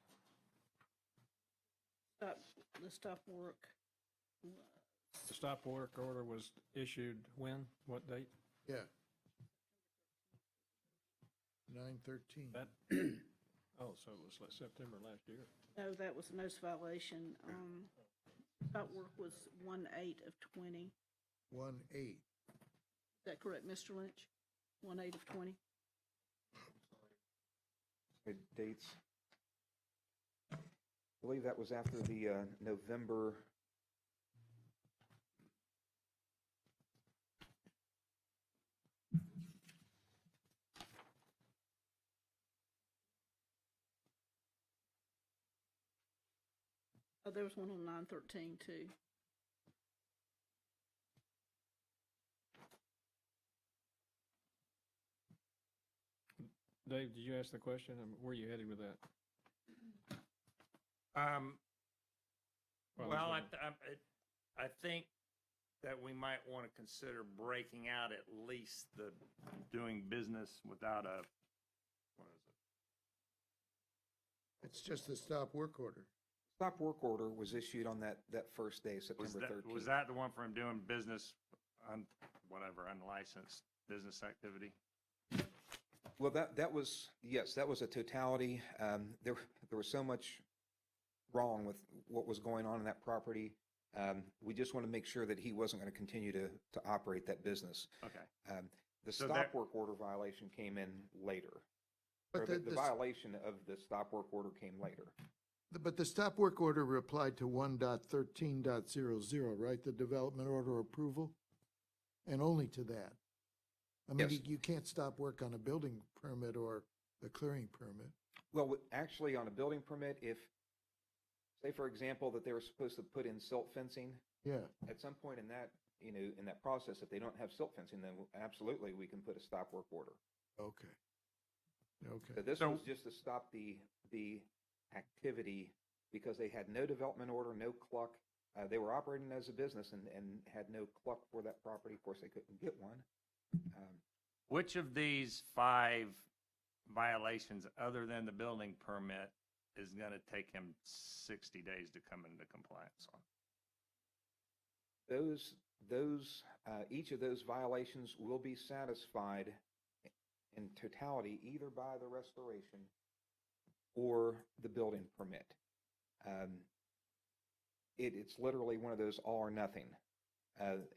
The stop work, The stop work order was issued when? What date? Yeah. 9/13. That, oh, so it was like September last year. no, that was a notice violation. Stop work was 1/8/20. 1/8. Is that correct, Mr. Lynch? 1/8/20? Good dates. I believe that was after the November. Oh, there was one on 9/13 too. Dave, did you ask the question? Where are you headed with that? Well, I think that we might want to consider breaking out at least the doing business without a, what is it? It's just the stop work order. Stop work order was issued on that first day, September 13th. Was that the one for him doing business, whatever, unlicensed business activity? Well, that was, yes, that was a totality. There was so much wrong with what was going on in that property. We just want to make sure that he wasn't going to continue to operate that business. Okay. The So stop that- work order violation came in later. But Or the- the the- violation of the stop work order came later. But the stop work order applied to 1.13.00, right? The development order approval? And only to that. I mean, Yes. you can't stop work on a building permit or a clearing permit. Well, actually, on a building permit, if, say, for example, that they were supposed to put in silt fencing, Yeah, at some point in that, in that process, if they don't have silt fencing, then absolutely, we can put a stop work order. okay. Okay. So this So- was just to stop the activity because they had no development order, no cluck. They were operating as a business and had no cluck for that property. Of course, they couldn't get one. Which of these 5 violations, other than the building permit, is going to take him 60 days to come into compliance on? Each of those violations will be satisfied in totality either by the restoration or the building permit. It's literally one of those all or nothing.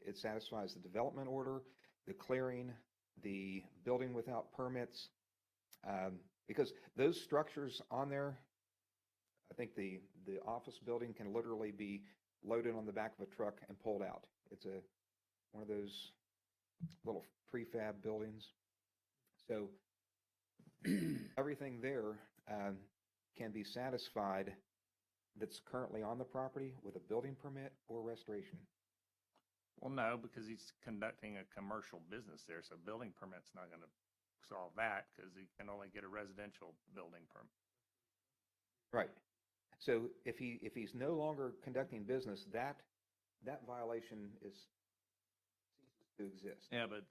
It satisfies the development order, the clearing, the building without permits, because those structures on there, I think the office building can literally be loaded on the back of a truck and pulled out. It's one of those little prefab buildings. So everything there can be satisfied that's currently on the property with a building permit or restoration. Well, no, because he's conducting a commercial business there, so building permit's not going to solve that because he can only get a residential building permit. Right. So if he's no longer conducting business, that violation ceases to exist. Yeah, but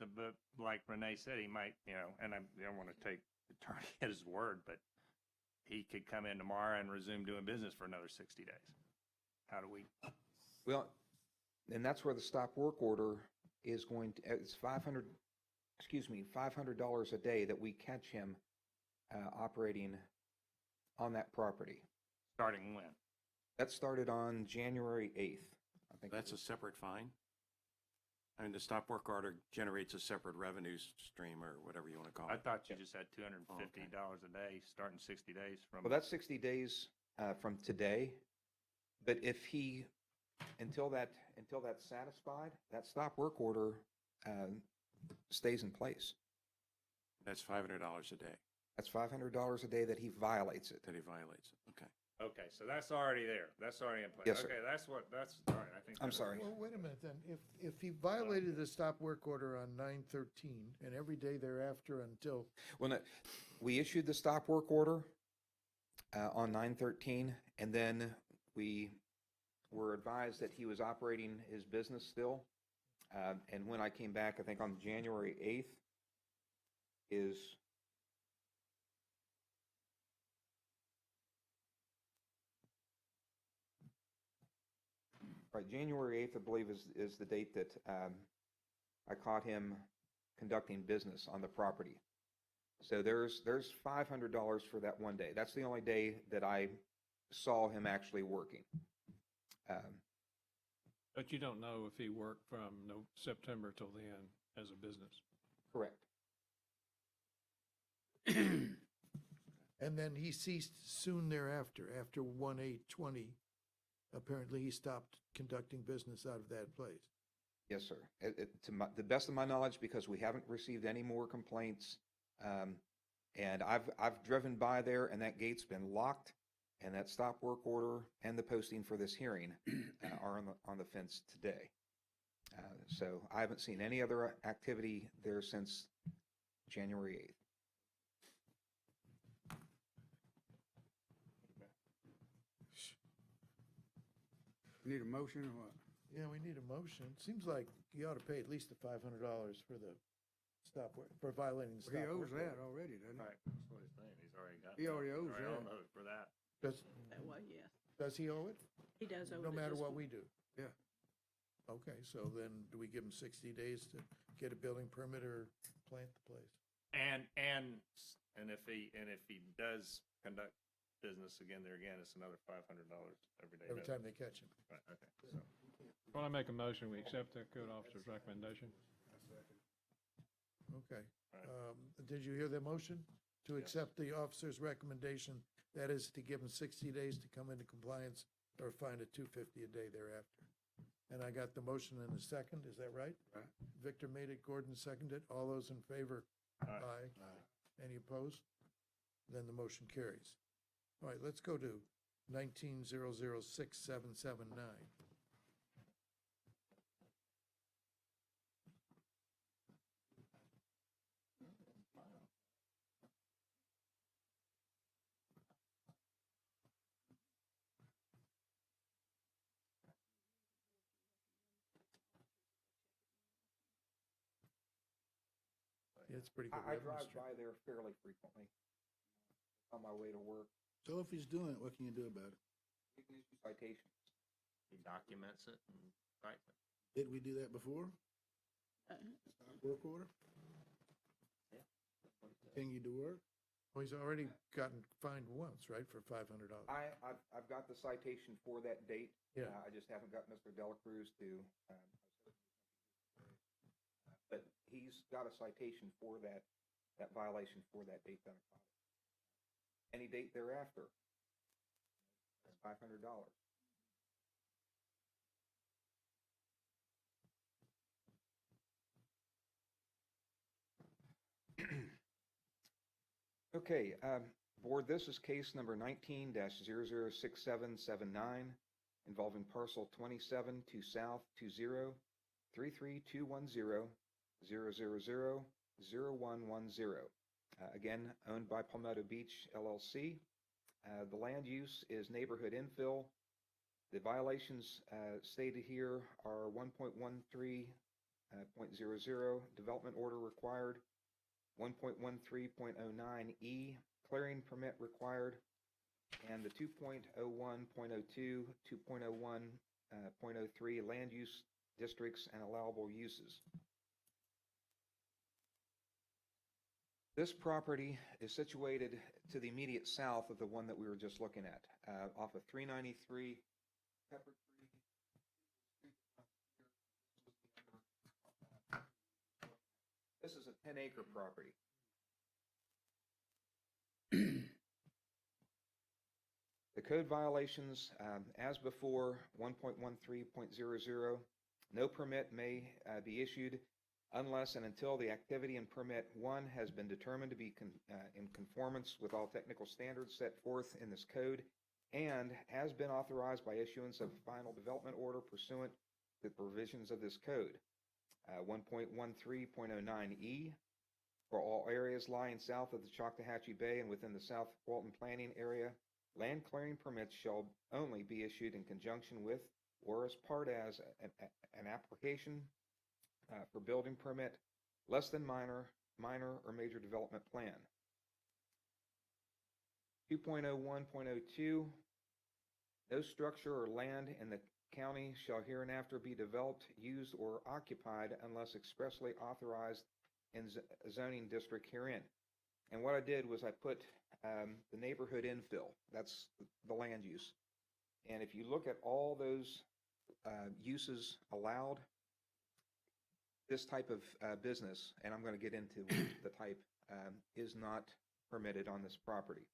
like Renee said, he might, and I don't want to take the attorney at his word, but he could come in tomorrow and resume doing business for another 60 days. How do we? Well, and that's where the stop work order is going to, it's $500 a day that we catch him operating on that property. Starting when? That started on January 8th, I think. That's a separate fine? I mean, the stop work order generates a separate revenue stream or whatever you want to call it. I thought you just had $250 a day, starting 60 days from. Well, that's 60 days from today. But if he, until that's satisfied, that stop work order stays in place. That's $500 a day. That's $500 a day that he violates it. That he violates it, okay. Okay, so that's already there. That's already in place. Yes, sir. Okay, that's all right, I think. I'm that's- sorry. Well, wait a minute then. If he violated the stop work order on 9/13 and every day thereafter until, Well, no, we issued the stop work order on 9/13, and then we were advised that he was operating his business still. And when I came back, I think on January 8th is right, January 8th, I believe, is the date that I caught him conducting business on the property. So there's $500 for that one day. That's the only day that I saw him actually working. But you don't know if he worked from September till then as a business. Correct. and then he ceased soon thereafter, after 1/8/20. Apparently he stopped conducting business out of that place. Yes, sir. The best of my knowledge, because we haven't received any more complaints, and I've driven by there, and that gate's been locked, and that stop work order and the posting for this hearing are on the fence today. So I haven't seen any other activity there since January 8th. Need a motion or what? Yeah, we need a motion. Seems like you ought to pay at least the $500 for the stop work, for violating the Well, stop he work owes that order. already, doesn't he? Right, that's what he's saying. He's already got. He already owes Already that. owned it for that. Does, That way, yes. does he owe it? He does owe it. No at matter this what point. we do? Yeah. Okay, so then do we give him 60 days to get a building permit or plant the place? And if he does conduct business again there again, it's another $500 every day. Every time they catch him? Right, okay, so. Well, I make a motion, we accept the code officer's recommendation. Okay. Right. Did you hear the motion? To accept the officer's recommendation, that is to give him 60 days to come into compliance or find a $250 a day thereafter. And I got the motion in a second, is that right? Right. Victor made it, Gordon seconded. All those in favor? Aye. Any opposed? Then the motion carries. All right, let's go to 19006779. It's pretty good. I revenue drive stream. by there fairly frequently on my way to work. So if he's doing it, what can you do about it? You can issue citations. He documents it and cites it. Did we do that before? Stop work order? Yeah. Continue to work? Well, he's already gotten fined once, right, for $500? I've got the citation for that date. Yeah. I just haven't got Mr. Delacruz to, but he's got a citation for that violation for that date that I filed. Any date thereafter, that's $500. Okay, Board, this is case number 19-006779 involving parcel 27 to South 20-33210-000-0110. Again, owned by Palmetto Beach LLC. The land use is neighborhood infill. The violations stated here are 1.13.00 development order required, 1.13.09E clearing permit required, and the 2.01.02, 2.01.03 land use districts and allowable uses. This property is situated to the immediate south of the one that we were just looking at, off of 393 Pepper Tree. This is a 10-acre property. The code violations, as before, 1.13.00, no permit may be issued unless and until the activity in permit 1 has been determined to be in conformance with all technical standards set forth in this code and has been authorized by issuance of a final development order pursuant to the provisions of this code. 1.13.09E, for all areas lying south of the Choctawhatchee Bay and within the South Walton planning area, land clearing permits shall only be issued in conjunction with or as part as an application for building permit, less than minor or major development plan. 2.01.02, no structure or land in the county shall hereinafter be developed, used, or occupied unless expressly authorized in a zoning district herein. And what I did was I put the neighborhood infill. That's the land use. And if you look at all those uses allowed, this type of business, and I'm going to get into the type, is not permitted on this property.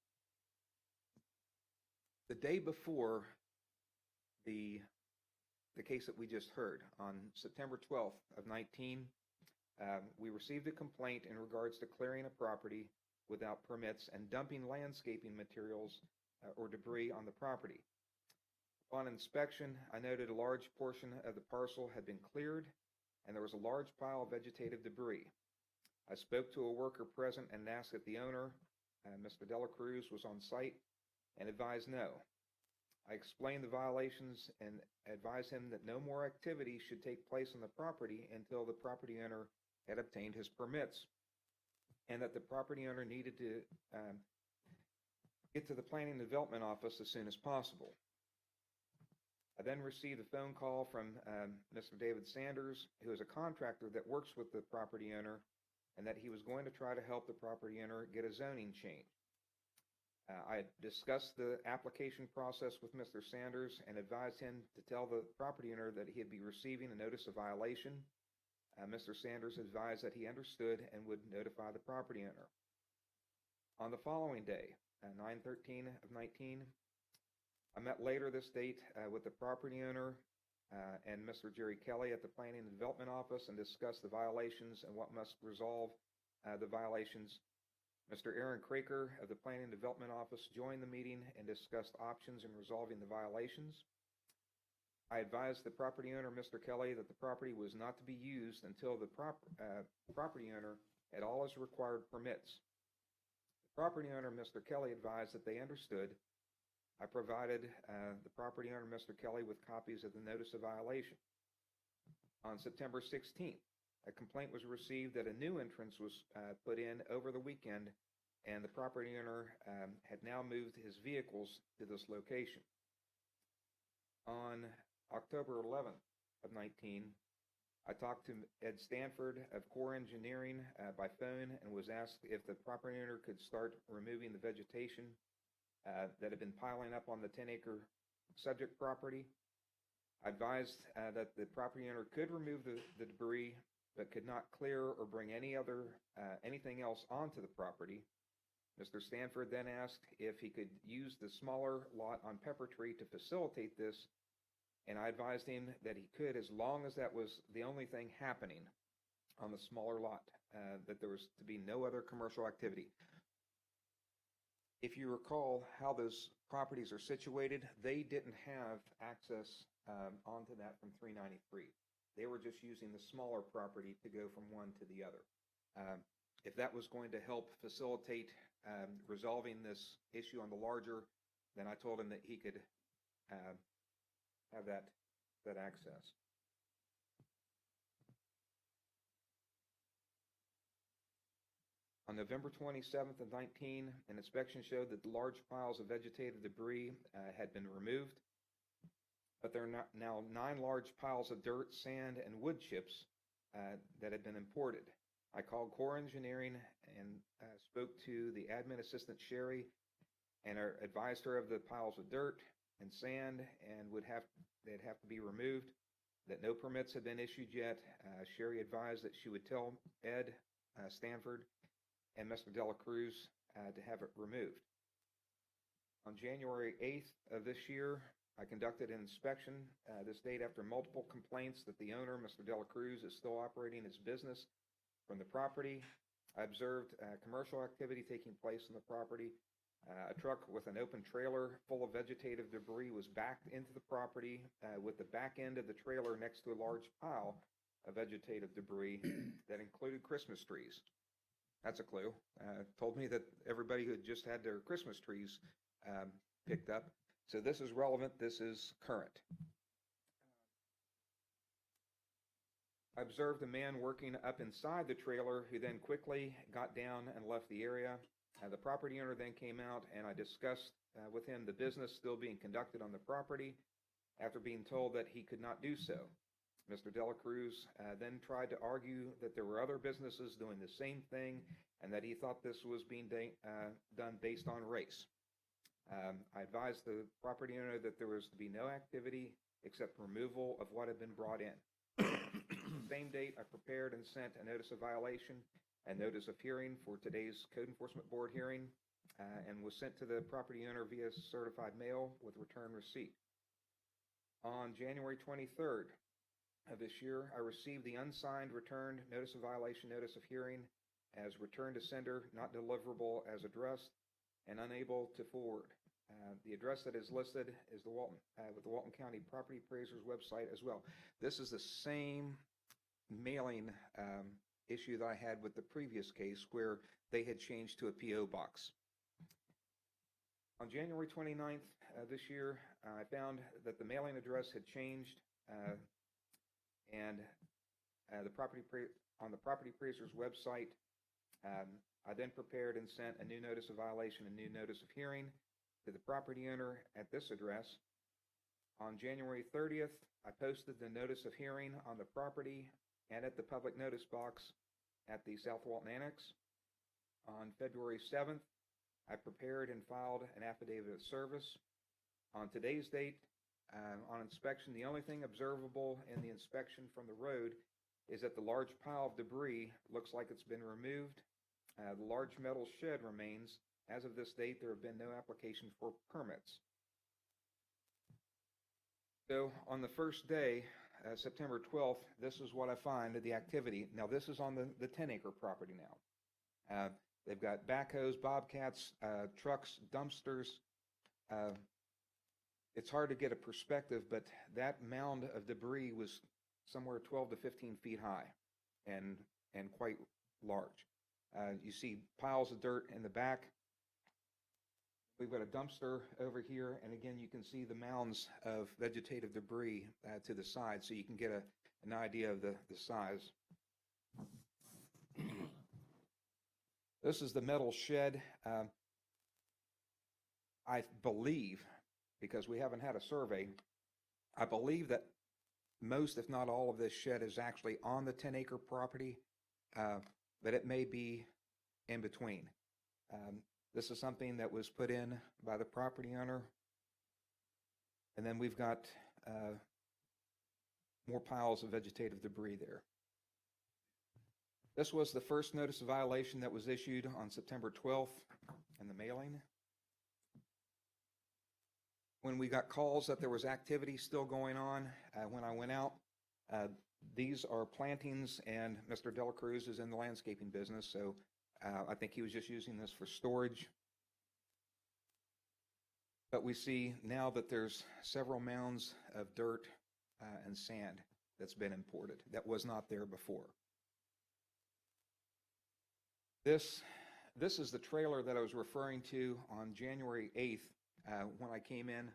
The day before the case that we just heard, on September 12th of 19, we received a complaint in regards to clearing a property without permits and dumping landscaping materials or debris on the property. Upon inspection, I noted a large portion of the parcel had been cleared and there was a large pile of vegetative debris. I spoke to a worker present and asked if the owner, Mr. Delacruz, was on site and advised no. I explained the violations and advised him that no more activity should take place on the property until the property owner had obtained his permits, and that the property owner needed to get to the Planning and Development Office as soon as possible. I then received a phone call from Mr. David Sanders, who is a contractor that works with the property owner, and that he was going to try to help the property owner get a zoning change. I discussed the application process with Mr. Sanders and advised him to tell the property owner that he'd be receiving a notice of violation. Mr. Sanders advised that he understood and would notify the property owner. On the following day, 9/13 of 19, I met later this date with the property owner and Mr. Jerry Kelly at the Planning and Development Office and discussed the violations and what must resolve the violations. Mr. Aaron Craker of the Planning and Development Office joined the meeting and discussed options in resolving the violations. I advised the property owner, Mr. Kelly, that the property was not to be used until the property owner had all his required permits. The property owner, Mr. Kelly, advised that they understood. I provided the property owner, Mr. Kelly, with copies of the notice of violation. On September 16th, a complaint was received that a new entrance was put in over the weekend, and the property owner had now moved his vehicles to this location. On October 11th of 19, I talked to Ed Stanford of Core Engineering by phone and was asked if the property owner could start removing the vegetation that had been piling up on the 10-acre subject property. I advised that the property owner could remove the debris, but could not clear or bring anything else onto the property. Mr. Stanford then asked if he could use the smaller lot on Pepper Tree to facilitate this, and I advised him that he could, as long as that was the only thing happening on the smaller lot, that there was to be no other commercial activity. If you recall how those properties are situated, they didn't have access onto that from 393. They were just using the smaller property to go from one to the other. If that was going to help facilitate resolving this issue on the larger, then I told him that he could have that access. On November 27th of 19, an inspection showed that the large piles of vegetated debris had been removed, but there are now 9 large piles of dirt, sand, and wood chips that had been imported. I called Core Engineering and spoke to the admin assistant, Sherry, and advised her of the piles of dirt and sand and they'd have to be removed, that no permits had been issued yet. Sherry advised that she would tell Ed Stanford and Mr. Dela Cruz to have it removed. On January 8th of this year, I conducted an inspection this date after multiple complaints that the owner, Mr. Dela Cruz, is still operating his business from the property. I observed commercial activity taking place on the property. A truck with an open trailer full of vegetative debris was backed into the property with the back end of the trailer next to a large pile of vegetative debris that included Christmas trees. That's a clue. Told me that everybody who had just had their Christmas trees picked up. So this is relevant. This is current. I observed a man working up inside the trailer who then quickly got down and left the area. The property owner then came out and I discussed with him the business still being conducted on the property after being told that he could not do so. Mr. Dela Cruz then tried to argue that there were other businesses doing the same thing and that he thought this was being done based on race. I advised the property owner that there was to be no activity except removal of what had been brought in. Same date, I prepared and sent a notice of violation and notice of hearing for today's Code Enforcement Board hearing and was sent to the property owner via certified mail with return receipt. On January 23rd of this year, I received the unsigned returned notice of violation notice of hearing as returned to sender, not deliverable as addressed, and unable to forward. The address that is listed is the Walton, with the Walton County Property Appraiser's website as well. This is the same mailing issue that I had with the previous case where they had changed to a P.O. box. On January 29th this year, I found that the mailing address had changed and on the Property Appraiser's website, I then prepared and sent a new notice of violation and new notice of hearing to the property owner at this address. On January 30th, I posted the notice of hearing on the property and at the public notice box at the South Walton Annex. On February 7th, I prepared and filed an affidavit of service. On today's date, on inspection, the only thing observable in the inspection from the road is that the large pile of debris looks like it's been removed. The large metal shed remains. As of this date, there have been no application for permits. So on the first day, September 12th, this is what I find of the activity. Now this is on the 10-acre property now. They've got backhoes, bobcats, trucks, dumpsters. It's hard to get a perspective, but that mound of debris was somewhere 12 to 15 feet high and quite large. You see piles of dirt in the back. We've got a dumpster over here, and again, you can see the mounds of vegetative debris to the side, so you can get an idea of the size. This is the metal shed. I believe, because we haven't had a survey, I believe that most, if not all of this shed is actually on the 10-acre property, but it may be in between. This is something that was put in by the property owner. And then we've got more piles of vegetative debris there. This was the first notice of violation that was issued on September 12th in the mailing. When we got calls that there was activity still going on, when I went out, these are plantings, and Mr. Dela Cruz is in the landscaping business, so I think he was just using this for storage. But we see now that there's several mounds of dirt and sand that's been imported that was not there before. This is the trailer that I was referring to on January 8th when I came in,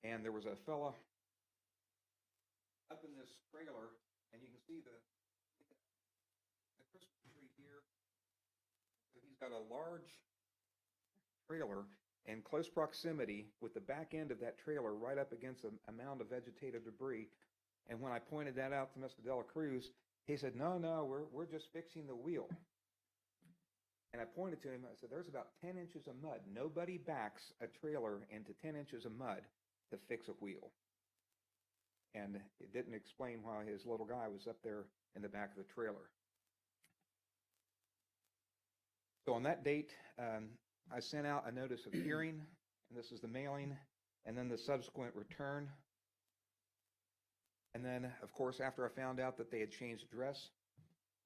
and there was a fella up in this trailer, and you can see the Christmas tree here. So he's got a large trailer in close proximity with the back end of that trailer right up against a mound of vegetative debris. And when I pointed that out to Mr. Dela Cruz, he said, no, we're just fixing the wheel. And I pointed to him, I said, there's about 10 inches of mud. Nobody backs a trailer into 10 inches of mud to fix a wheel. And it didn't explain why his little guy was up there in the back of the trailer. So on that date, I sent out a notice of hearing, and this is the mailing, and then the subsequent return. And then, of course, after I found out that they had changed address,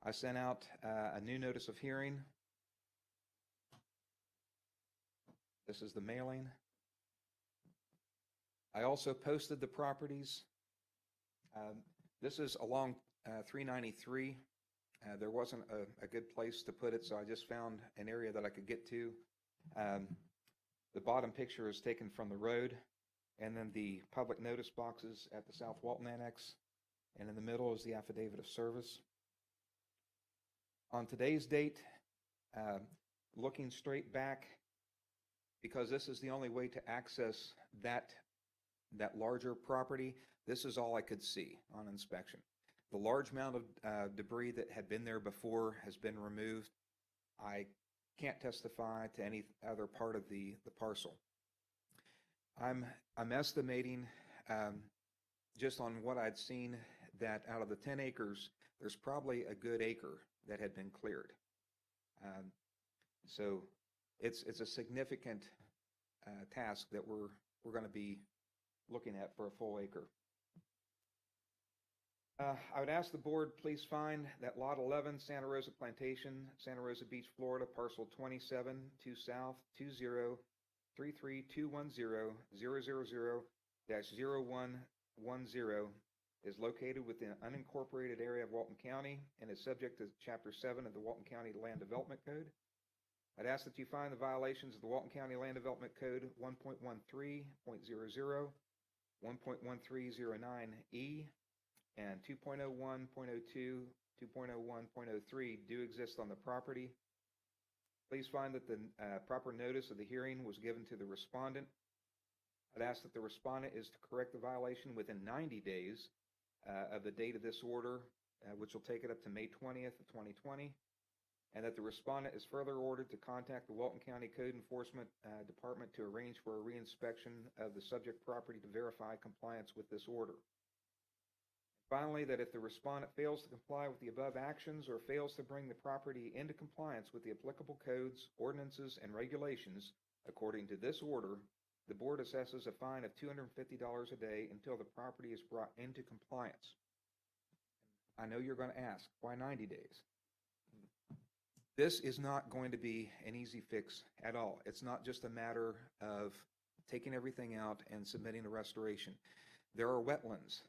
I sent out a new notice of hearing. This is the mailing. I also posted the properties. This is along 393. There wasn't a good place to put it, so I just found an area that I could get to. The bottom picture is taken from the road, and then the public notice boxes at the South Walton Annex, and in the middle is the affidavit of service. On today's date, looking straight back, because this is the only way to access that larger property, this is all I could see on inspection. The large amount of debris that had been there before has been removed. I can't testify to any other part of the parcel. I'm estimating, just on what I'd seen, that out of the 10 acres, there's probably a good acre that had been cleared. So it's a significant task that we're going to be looking at for a full acre. I would ask the board please find that Lot 11, Santa Rosa Plantation, Santa Rosa Beach, Florida, parcel 27, 2 South, 20-33210-000-0110 is located within an unincorporated area of Walton County and is subject to Chapter 7 of the Walton County Land Development Code. I'd ask that you find the violations of the Walton County Land Development Code 1.13.00, 1.1309E, and 2.01.02, 2.01.03 do exist on the property. Please find that the proper notice of the hearing was given to the respondent. I'd ask that the respondent is to correct the violation within 90 days of the date of this order, which will take it up to May 20th of 2020, and that the respondent is further ordered to contact the Walton County Code Enforcement Department to arrange for a reinspection of the subject property to verify compliance with this order. Finally, that if the respondent fails to comply with the above actions or fails to bring the property into compliance with the applicable codes, ordinances, and regulations according to this order, the board assesses a fine of $250 a day until the property is brought into compliance. I know you're going to ask, why 90 days? This is not going to be an easy fix at all. It's not just a matter of taking everything out and submitting a restoration. There are wetlands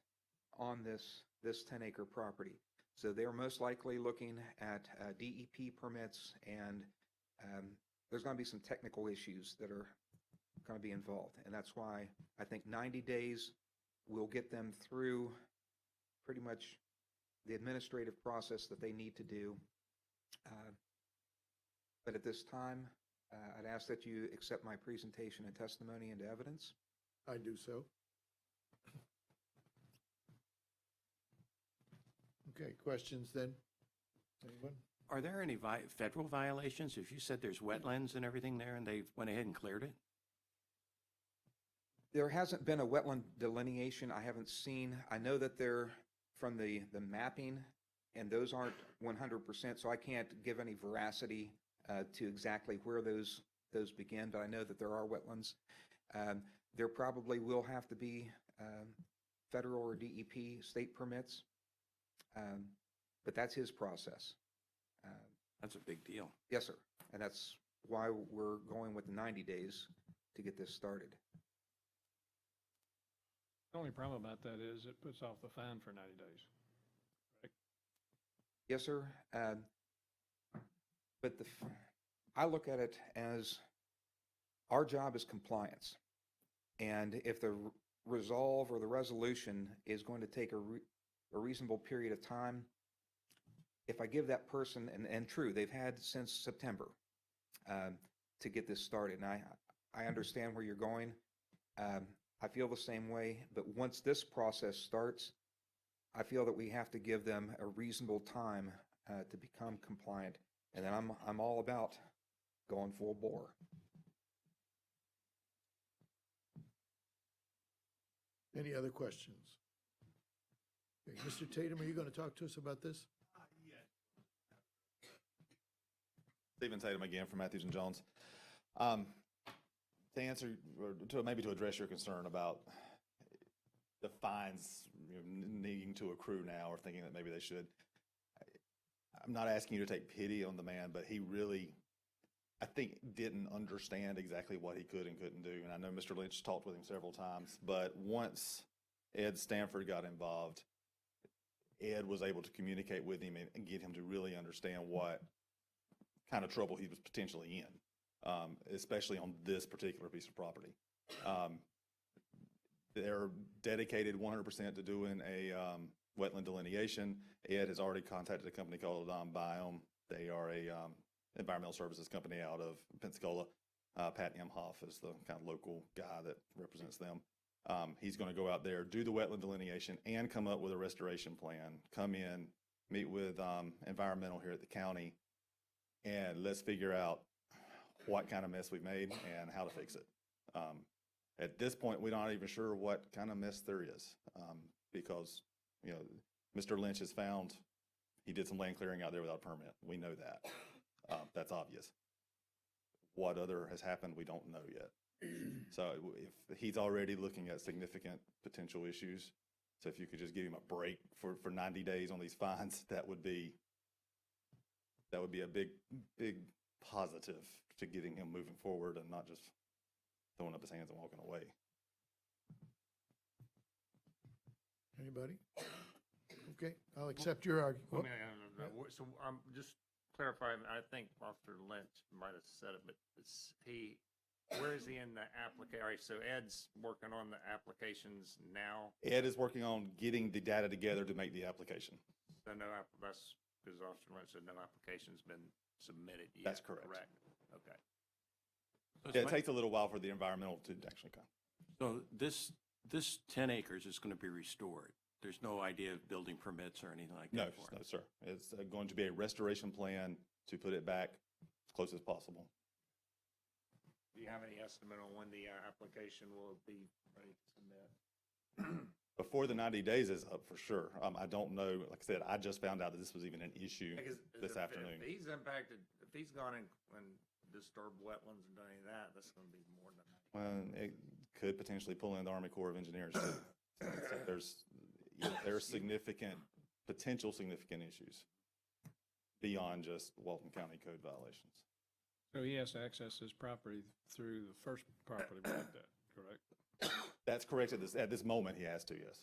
on this 10-acre property. So they're most likely looking at DEP permits, and there's going to be some technical issues that are going to be involved. And that's why I think 90 days will get them through pretty much the administrative process that they need to do. But at this time, I'd ask that you accept my presentation and testimony into evidence. I do so. Okay, questions then? Anyone? Are there any federal violations? If you said there's wetlands and everything there and they went ahead and cleared it? There hasn't been a wetland delineation I haven't seen. I know that they're from the mapping, and those aren't 100%, so I can't give any veracity to exactly where those begin, but I know that there are wetlands. There probably will have to be federal or DEP state permits, but that's his process. That's a big deal. Yes, sir, and that's why we're going with the 90 days to get this started. The only problem about that is it puts off the fine for 90 days. Yes, sir. But I look at it as our job is compliance. And if the resolve or the resolution is going to take a reasonable period of time, if I give that person, and true, they've had since September to get this started. And I understand where you're going. I feel the same way. But once this process starts, I feel that we have to give them a reasonable time to become compliant. And then I'm all about going full bore. Any other questions? Okay, Mr. Tatum, are you going to talk to us about this? Stephen Tatum again from Matthews and Jones. To answer, or maybe to address your concern about the fines needing to accrue now, or thinking that maybe they should, I'm not asking you to take pity on the man, but he really, I think, didn't understand exactly what he could and couldn't do. And I know Mr. Lynch talked with him several times, but once Ed Stanford got involved, Ed was able to communicate with him and get him to really understand what kind of trouble he was potentially in, especially on this particular piece of property. They're dedicated 100% to doing a wetland delineation. Ed has already contacted a company called Biome. They are a environmental services company out of Pensacola. Pat Emhoff is the kind of local guy that represents them. He's going to go out there, do the wetland delineation, and come up with a restoration plan. Come in, meet with environmental here at the county, and let's figure out what kind of mess we've made and how to fix it. At this point, we're not even sure what kind of mess there is, because, you know, Mr. Lynch has found he did some land clearing out there without a permit. We know that. That's obvious. What other has happened, we don't know yet. So if he's already looking at significant potential issues, so if you could just give him a break for 90 days on these fines, that would be a big positive to getting him moving forward and not just throwing up his hands and walking away. Anybody? Okay, I'll accept your argument. So I'm just clarifying, I think Officer Lynch might have said it, but where is he in the application? So Ed's working on the applications now? Ed is working on getting the data together to make the application. So that's because Officer Lynch said no application's been submitted yet. That's correct. Okay. Yeah, it takes a little while for the environmental to actually come. So this 10 acres is going to be restored. There's no idea of building permits or anything like that for it? No, sir. It's going to be a restoration plan to put it back as close as possible. Do you have any estimate on when the application will be ready to submit? Before the 90 days is up, for sure. I don't know. Like I said, I just found out that this was even an issue this afternoon. If he's impacted, if he's gone and disturbed wetlands and done any of that, that's going to be more than that. Well, it could potentially pull in the Army Corps of Engineers too. So there's potential significant issues beyond just Walton County code violations. So he has to access his property through the first property we looked at, correct? That's correct. At this moment, he has to, yes.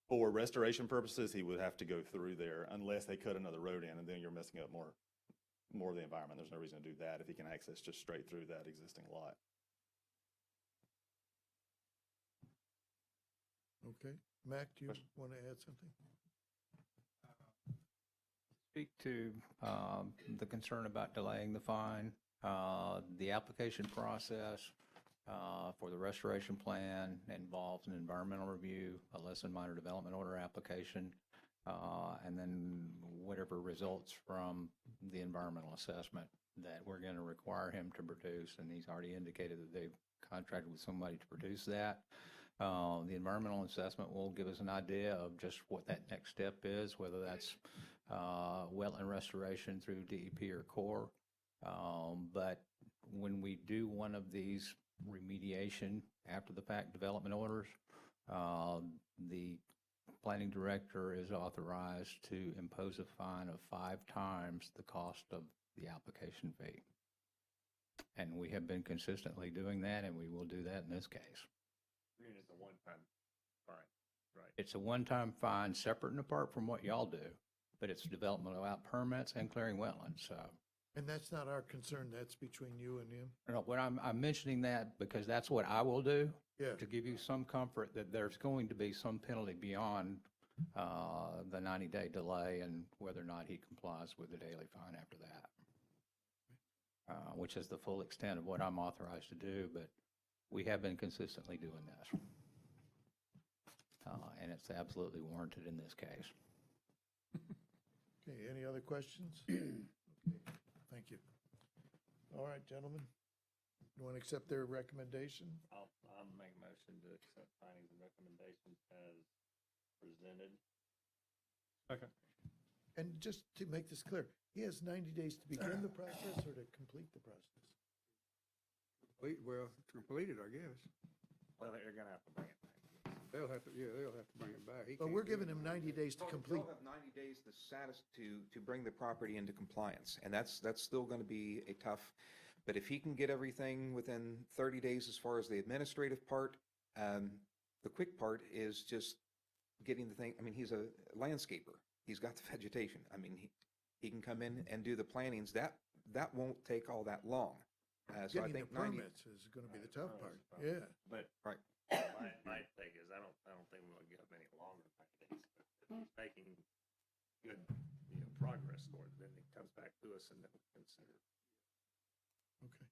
For restoration purposes, he would have to go through there unless they cut another road in, and then you're messing up more of the environment. There's no reason to do that if he can access just straight through that existing lot. Okay. Mac, do you want to add something? Speak to the concern about delaying the fine, the application process for the restoration plan involves an environmental review, a less than minor development order application, and then whatever results from the environmental assessment that we're going to require him to produce, and he's already indicated that they've contracted with somebody to produce that. The environmental assessment will give us an idea of just what that next step is, whether that's wetland restoration through DEP or Corps. But when we do one of these remediation after the fact development orders, the planning director is authorized to impose a fine of 5 times the cost of the application fee. And we have been consistently doing that, and we will do that in this case. It's a one-time fine, right? It's a one-time fine, separate and apart from what y'all do, but it's development without permits and clearing wetlands, so. And that's not our concern, that's between you and him? No, what I'm mentioning that because that's what I will do. Yeah. To give you some comfort that there's going to be some penalty beyond the 90-day delay and whether or not he complies with the daily fine after that, which is the full extent of what I'm authorized to do, but we have been consistently doing this. And it's absolutely warranted in this case. Okay, any other questions? Okay, thank you. All right, gentlemen, you want to accept their recommendation? I'll make a motion to accept findings and recommendations as presented. Second. And just to make this clear, he has 90 days to begin the process or to complete the process? Well, completed, I guess. Well, they're gonna have to bring it back. They'll have to bring it back. He But can't we're do giving it. him 90 days to complete. They'll have 90 days to bring the property into compliance, and that's still going to be a tough, but if he can get everything within 30 days as far as the administrative part, the quick part is just getting the thing, I mean, he's a landscaper. He's got the vegetation. I mean, he can come in and do the plantings. That won't take all that long. So I Getting think the 90. permits is going to be the tough part, yeah. But Right. my take is, I don't think we'll give any longer than 90 days. If he's making good, progress toward it, then it comes back to us and then we'll consider. Okay,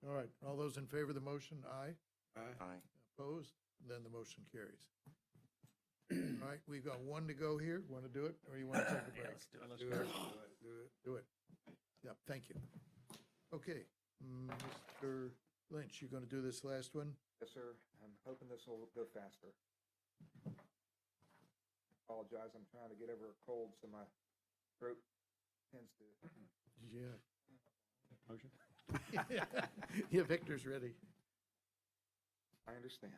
all right, all those in favor of the motion, aye? Aye. Opposed? Then the motion carries. All right, we've got one to go here. Want to do it, or you want to take a break? Let's do it. Do it. Do it. Yep, thank you. Okay, Mr. Lynch, you're going to do this last one? Yes, sir. I'm hoping this will go faster. Apologize, I'm trying to get over a cold, so my throat tends to. Yeah. Motion. Yeah, Victor's ready. I understand.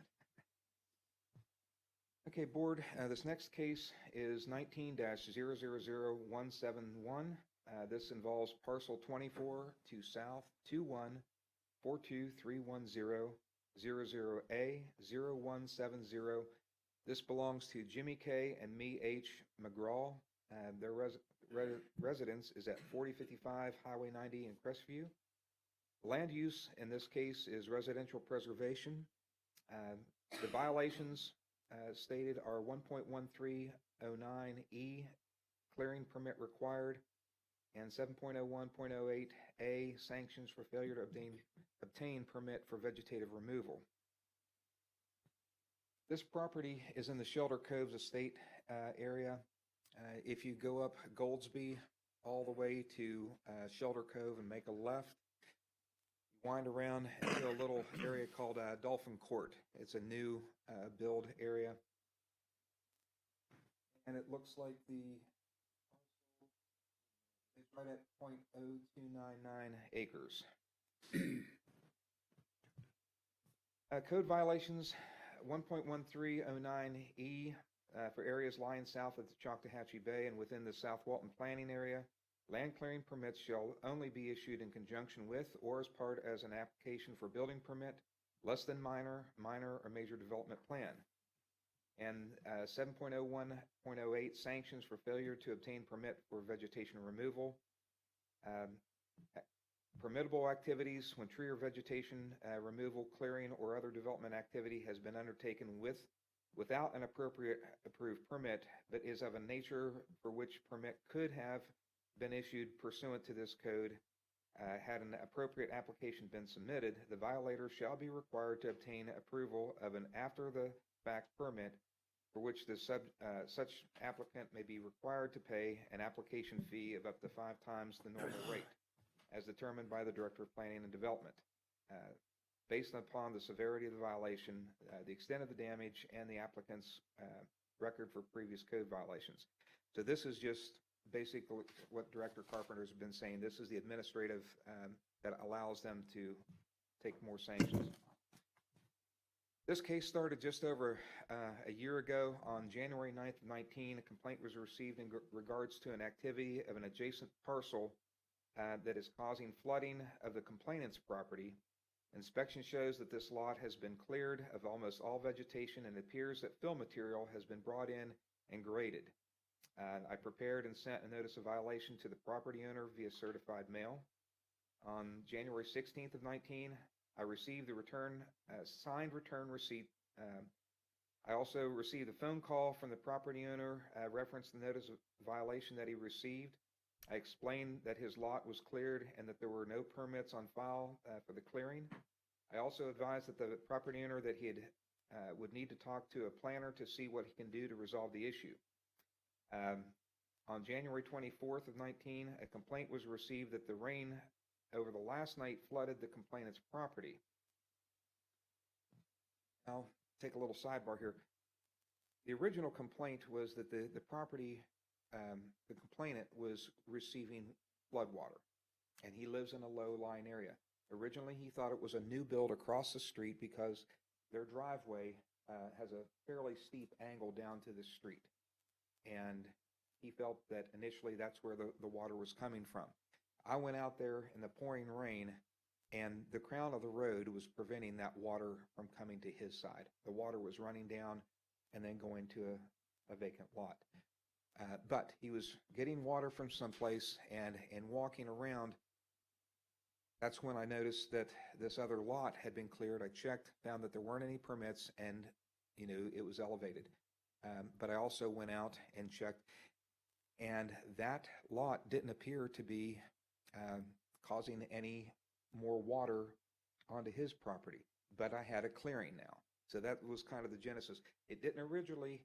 Okay, Board, this next case is 19-000171. This involves parcel 24 to south 214231000A 0170. This belongs to Jimmy K. and Me H. McGraw. Their residence is at 4055 Highway 90 in Crestview. Land use in this case is residential preservation. The violations stated are 1.1309E, clearing permit required, and 7.01.08A, sanctions for failure to obtain permit for vegetative removal. This property is in the Shelter Coves Estate area. If you go up Goldsby all the way to Shelter Cove and make a left, wind around into a little area called Dolphin Court. It's a new build area. And it looks like it's right at .0299 acres. Code violations, 1.1309E for areas lying south of the Choctawhatchee Bay and within the South Walton planning area. Land clearing permits shall only be issued in conjunction with or as part as an application for building permit, less than minor, or major development plan. And 7.01.08 sanctions for failure to obtain permit for vegetation removal. Permittable activities when tree or vegetation removal, clearing, or other development activity has been undertaken without an appropriate approved permit, but is of a nature for which permit could have been issued pursuant to this code. Had an appropriate application been submitted, the violator shall be required to obtain approval of an after-the-fact permit for which such applicant may be required to pay an application fee of up to 5 times the normal rate, as determined by the Director of Planning and Development, based upon the severity of the violation, the extent of the damage, and the applicant's record for previous code violations. So this is just basically what Director Carpenter's been saying. This is the administrative that allows them to take more sanctions. This case started just over a year ago. On January 9th of 19, a complaint was received in regards to an activity of an adjacent parcel that is causing flooding of the complainant's property. Inspection shows that this lot has been cleared of almost all vegetation, and it appears that fill material has been brought in and graded. I prepared and sent a notice of violation to the property owner via certified mail. On January 16th of 19, I received the signed return receipt. I also received a phone call from the property owner, referenced the notice of violation that he received. I explained that his lot was cleared and that there were no permits on file for the clearing. I also advised that the property owner that he would need to talk to a planner to see what he can do to resolve the issue. On January 24th of 19, a complaint was received that the rain over the last night flooded the complainant's property. I'll take a little sidebar here. The original complaint was that the property, the complainant was receiving flood water, and he lives in a low-lying area. Originally, he thought it was a new build across the street because their driveway has a fairly steep angle down to the street, and he felt that initially that's where the water was coming from. I went out there in the pouring rain, and the crown of the road was preventing that water from coming to his side. The water was running down and then going to a vacant lot. But he was getting water from someplace, and walking around, that's when I noticed that this other lot had been cleared. I checked, found that there weren't any permits, and it was elevated. But I also went out and checked, and that lot didn't appear to be causing any more water onto his property. But I had a clearing now. So that was kind of the genesis. It didn't originally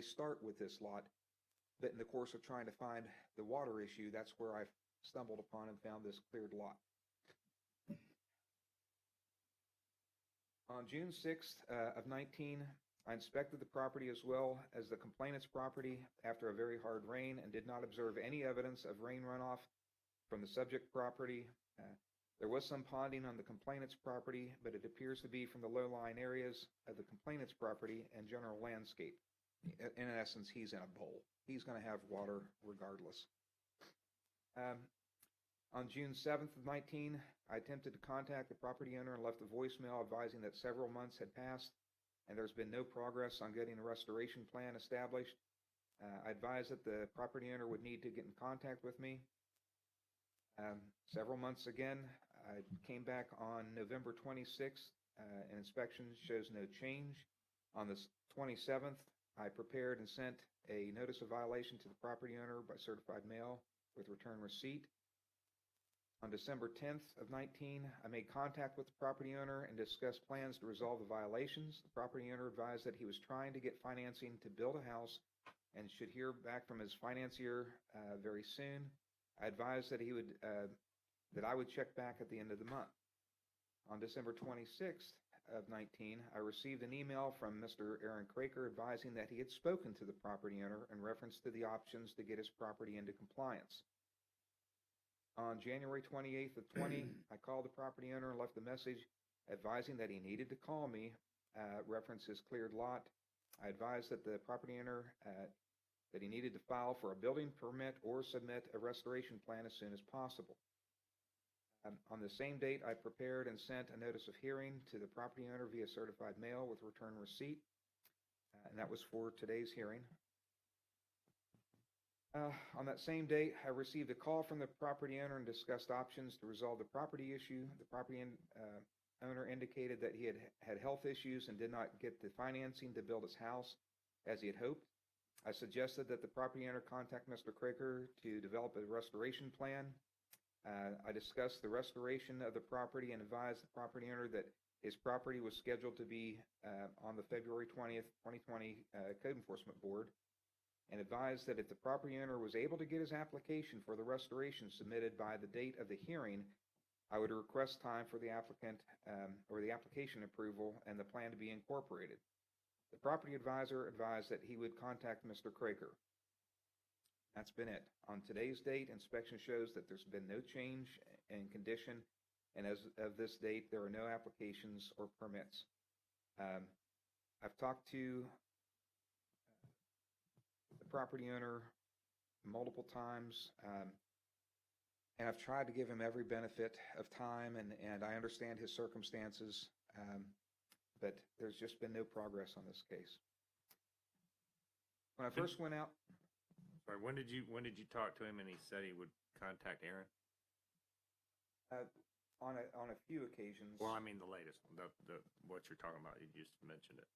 start with this lot, but in the course of trying to find the water issue, that's where I stumbled upon and found this cleared lot. On June 6th of 19, I inspected the property as well as the complainant's property after a very hard rain and did not observe any evidence of rain runoff from the subject property. There was some ponding on the complainant's property, but it appears to be from the low-lying areas of the complainant's property and general landscape. In essence, he's in a bowl. He's going to have water regardless. On June 7th of 19, I attempted to contact the property owner and left a voicemail advising that several months had passed and there's been no progress on getting a restoration plan established. I advised that the property owner would need to get in contact with me. Several months again, I came back on November 26th, and inspection shows no change. On the 27th, I prepared and sent a notice of violation to the property owner by certified mail with return receipt. On December 10th of 19, I made contact with the property owner and discussed plans to resolve the violations. The property owner advised that he was trying to get financing to build a house and should hear back from his financier very soon. I advised that that I would check back at the end of the month. On December 26th of 19, I received an email from Mr. Aaron Craker advising that he had spoken to the property owner in reference to the options to get his property into compliance. On January 28th of 20, I called the property owner and left a message advising that he needed to call me, reference his cleared lot. I advised that the property owner that he needed to file for a building permit or submit a restoration plan as soon as possible. On the same date, I prepared and sent a notice of hearing to the property owner via certified mail with return receipt, and that was for today's hearing. On that same date, I received a call from the property owner and discussed options to resolve the property issue. The property owner indicated that he had health issues and did not get the financing to build his house as he had hoped. I suggested that the property owner contact Mr. Craker to develop a restoration plan. I discussed the restoration of the property and advised the property owner that his property was scheduled to be on the February 20th, 2020 Code Enforcement Board, and advised that if the property owner was able to get his application for the restoration submitted by the date of the hearing, I would request time for the applicant or the application approval and the plan to be incorporated. The property advisor advised that he would contact Mr. Craker. That's been it. On today's date, inspection shows that there's been no change in condition, and as of this date, there are no applications or permits. I've talked to the property owner multiple times, and I've tried to give him every benefit of time, and I understand his circumstances, but there's just been no progress on this case. When I first went out, Sorry, when did you talk to him and he said he would contact Aaron? on a few occasions. Well, I mean the latest one, what you're talking about. You just mentioned it.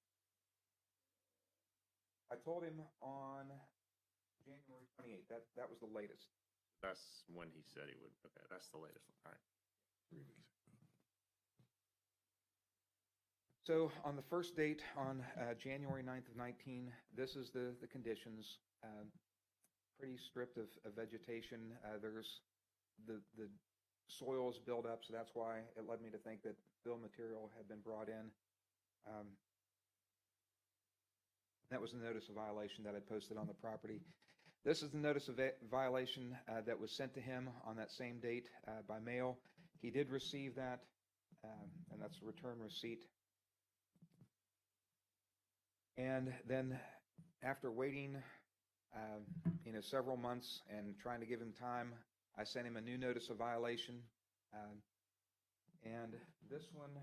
I told him on January 28th. That was the latest. That's when he said he would. Okay, that's the latest one. All right. 3 weeks. So on the first date, on January 9th of 19, this is the conditions. Pretty stripped of vegetation. There's the soil is built up, so that's why it led me to think that fill material had been brought in. That was the notice of violation that I posted on the property. This is the notice of violation that was sent to him on that same date by mail. He did receive that, and that's a return receipt. And then after waiting, several months and trying to give him time, I sent him a new notice of violation. And this one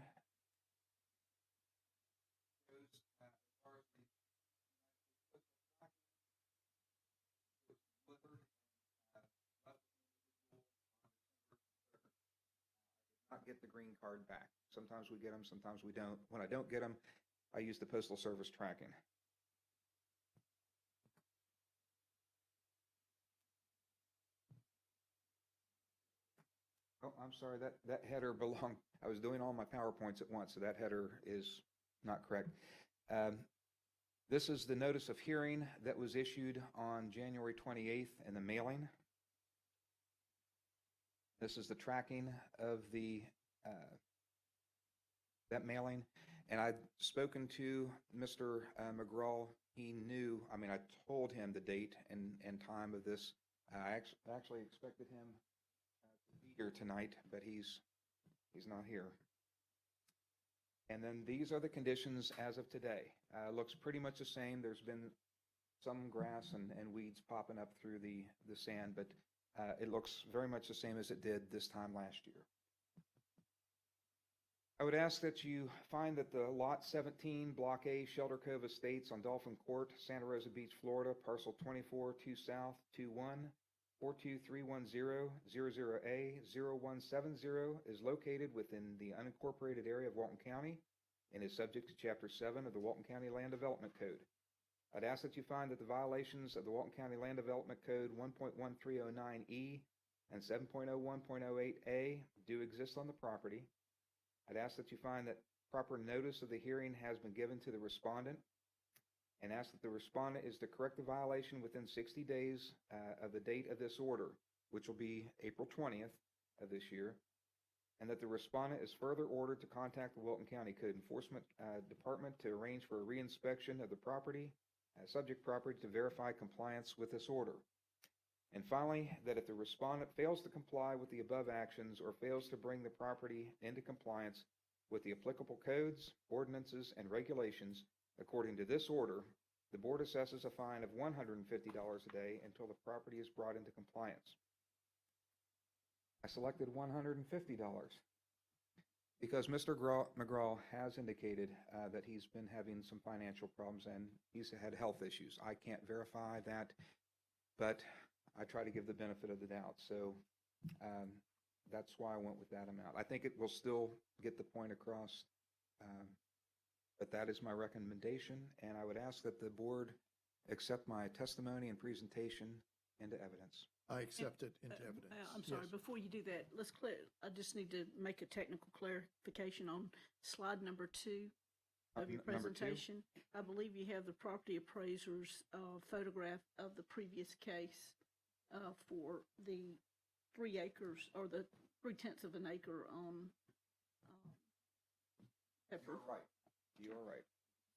goes as far as the not get the green card back. Sometimes we get them, sometimes we don't. When I don't get them, I use the Postal Service tracking. Oh, I'm sorry, that header belonged, I was doing all my PowerPoints at once, so that header is not correct. This is the notice of hearing that was issued on January 28th in the mailing. This is the tracking of that mailing. And I'd spoken to Mr. McGraw. He knew, I told him the date and time of this. I actually expected him to be here tonight, but he's not here. And then these are the conditions as of today. Looks pretty much the same. There's been some grass and weeds popping up through the sand, but it looks very much the same as it did this time last year. I would ask that you find that the Lot 17, Block A, Shelter Cove Estates on Dolphin Court, Santa Rosa Beach, Florida, Parcel 24, 2 South, 21, 42310-00A, 0170 is located within the unincorporated area of Walton County and is subject to Chapter 7 of the Walton County Land Development Code. I'd ask that you find that the violations of the Walton County Land Development Code 1.1309E and 7.01.08A do exist on the property. I'd ask that you find that proper notice of the hearing has been given to the respondent, and ask that the respondent is to correct the violation within 60 days of the date of this order, which will be April 20th of this year, and that the respondent is further ordered to contact the Walton County Code Enforcement Department to arrange for a reinspection of the property, subject property, to verify compliance with this order. And finally, that if the respondent fails to comply with the above actions or fails to bring the property into compliance with the applicable codes, ordinances, and regulations according to this order, the board assesses a fine of $150 a day until the property is brought into compliance. I selected $150 because Mr. McGraw has indicated that he's been having some financial problems and he's had health issues. I can't verify that, but I try to give the benefit of the doubt. So that's why I went with that amount. I think it will still get the point across, but that is my recommendation, and I would ask that the board accept my testimony and presentation into evidence. I accept it into evidence. I'm sorry, Yes. before you do that, let's clear, I just need to make a technical clarification on slide number 2 of your Number 2? presentation. I believe you have the property appraiser's photograph of the previous case for the 3 acres, or the 3/10 of an acre on Pepper. You're right.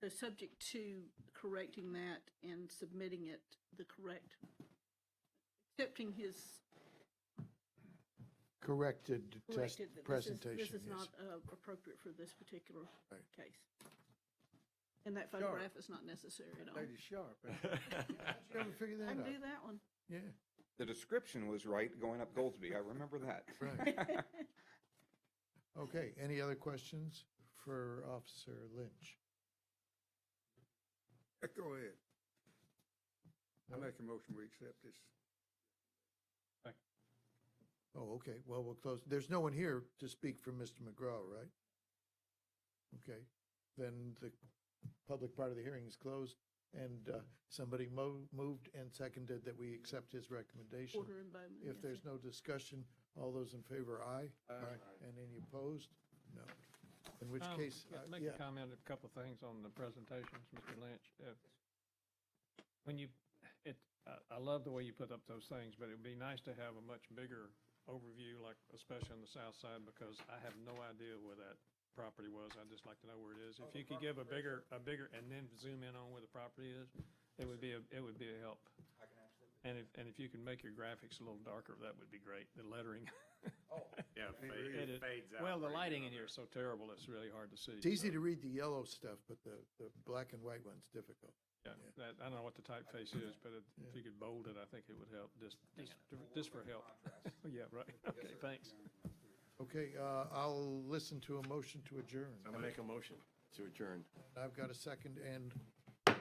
So subject to correcting that and submitting it the correct, accepting his Corrected corrected, that presentation, this is yes. not appropriate for this particular Right. case. And that photograph is not necessary at all. Lady Sharp. Did you ever figure that I out? can do that one. Yeah, The description was right going up Goldsby. I remember that. right. Okay, any other questions for Officer Lynch? Go ahead. I make a motion, we accept this. Oh, okay, well, we'll close. There's no one here to speak for Mr. McGraw, right? Okay, then the public part of the hearing is closed, and somebody moved and seconded that we accept his recommendation. Order in Bowman. If yes, there's sir. no discussion, all those in favor, aye? Aye. And any opposed? No. In which case, Make yeah, a comment, a couple of things on the presentations, Mr. Lynch. When you, I love the way you put up those things, but it would be nice to have a much bigger overview, like especially on the south side, because I have no idea where that property was. I'd just like to know where it is. If you could give a bigger, and then zoom in on where the property is, it would be a help. And if you can make your graphics a little darker, that would be great. The lettering. Yeah, It fades out. Well, the lighting in here is so terrible, it's really hard to see. it's easy to read the yellow stuff, but the black and white one's difficult. Yeah, I don't know what the typeface is, but if you could bold it, I think it would help, just for help. Yeah, right. Okay, thanks. Okay, I'll listen to a motion to adjourn. I'm gonna make a motion to adjourn. I've got a second, and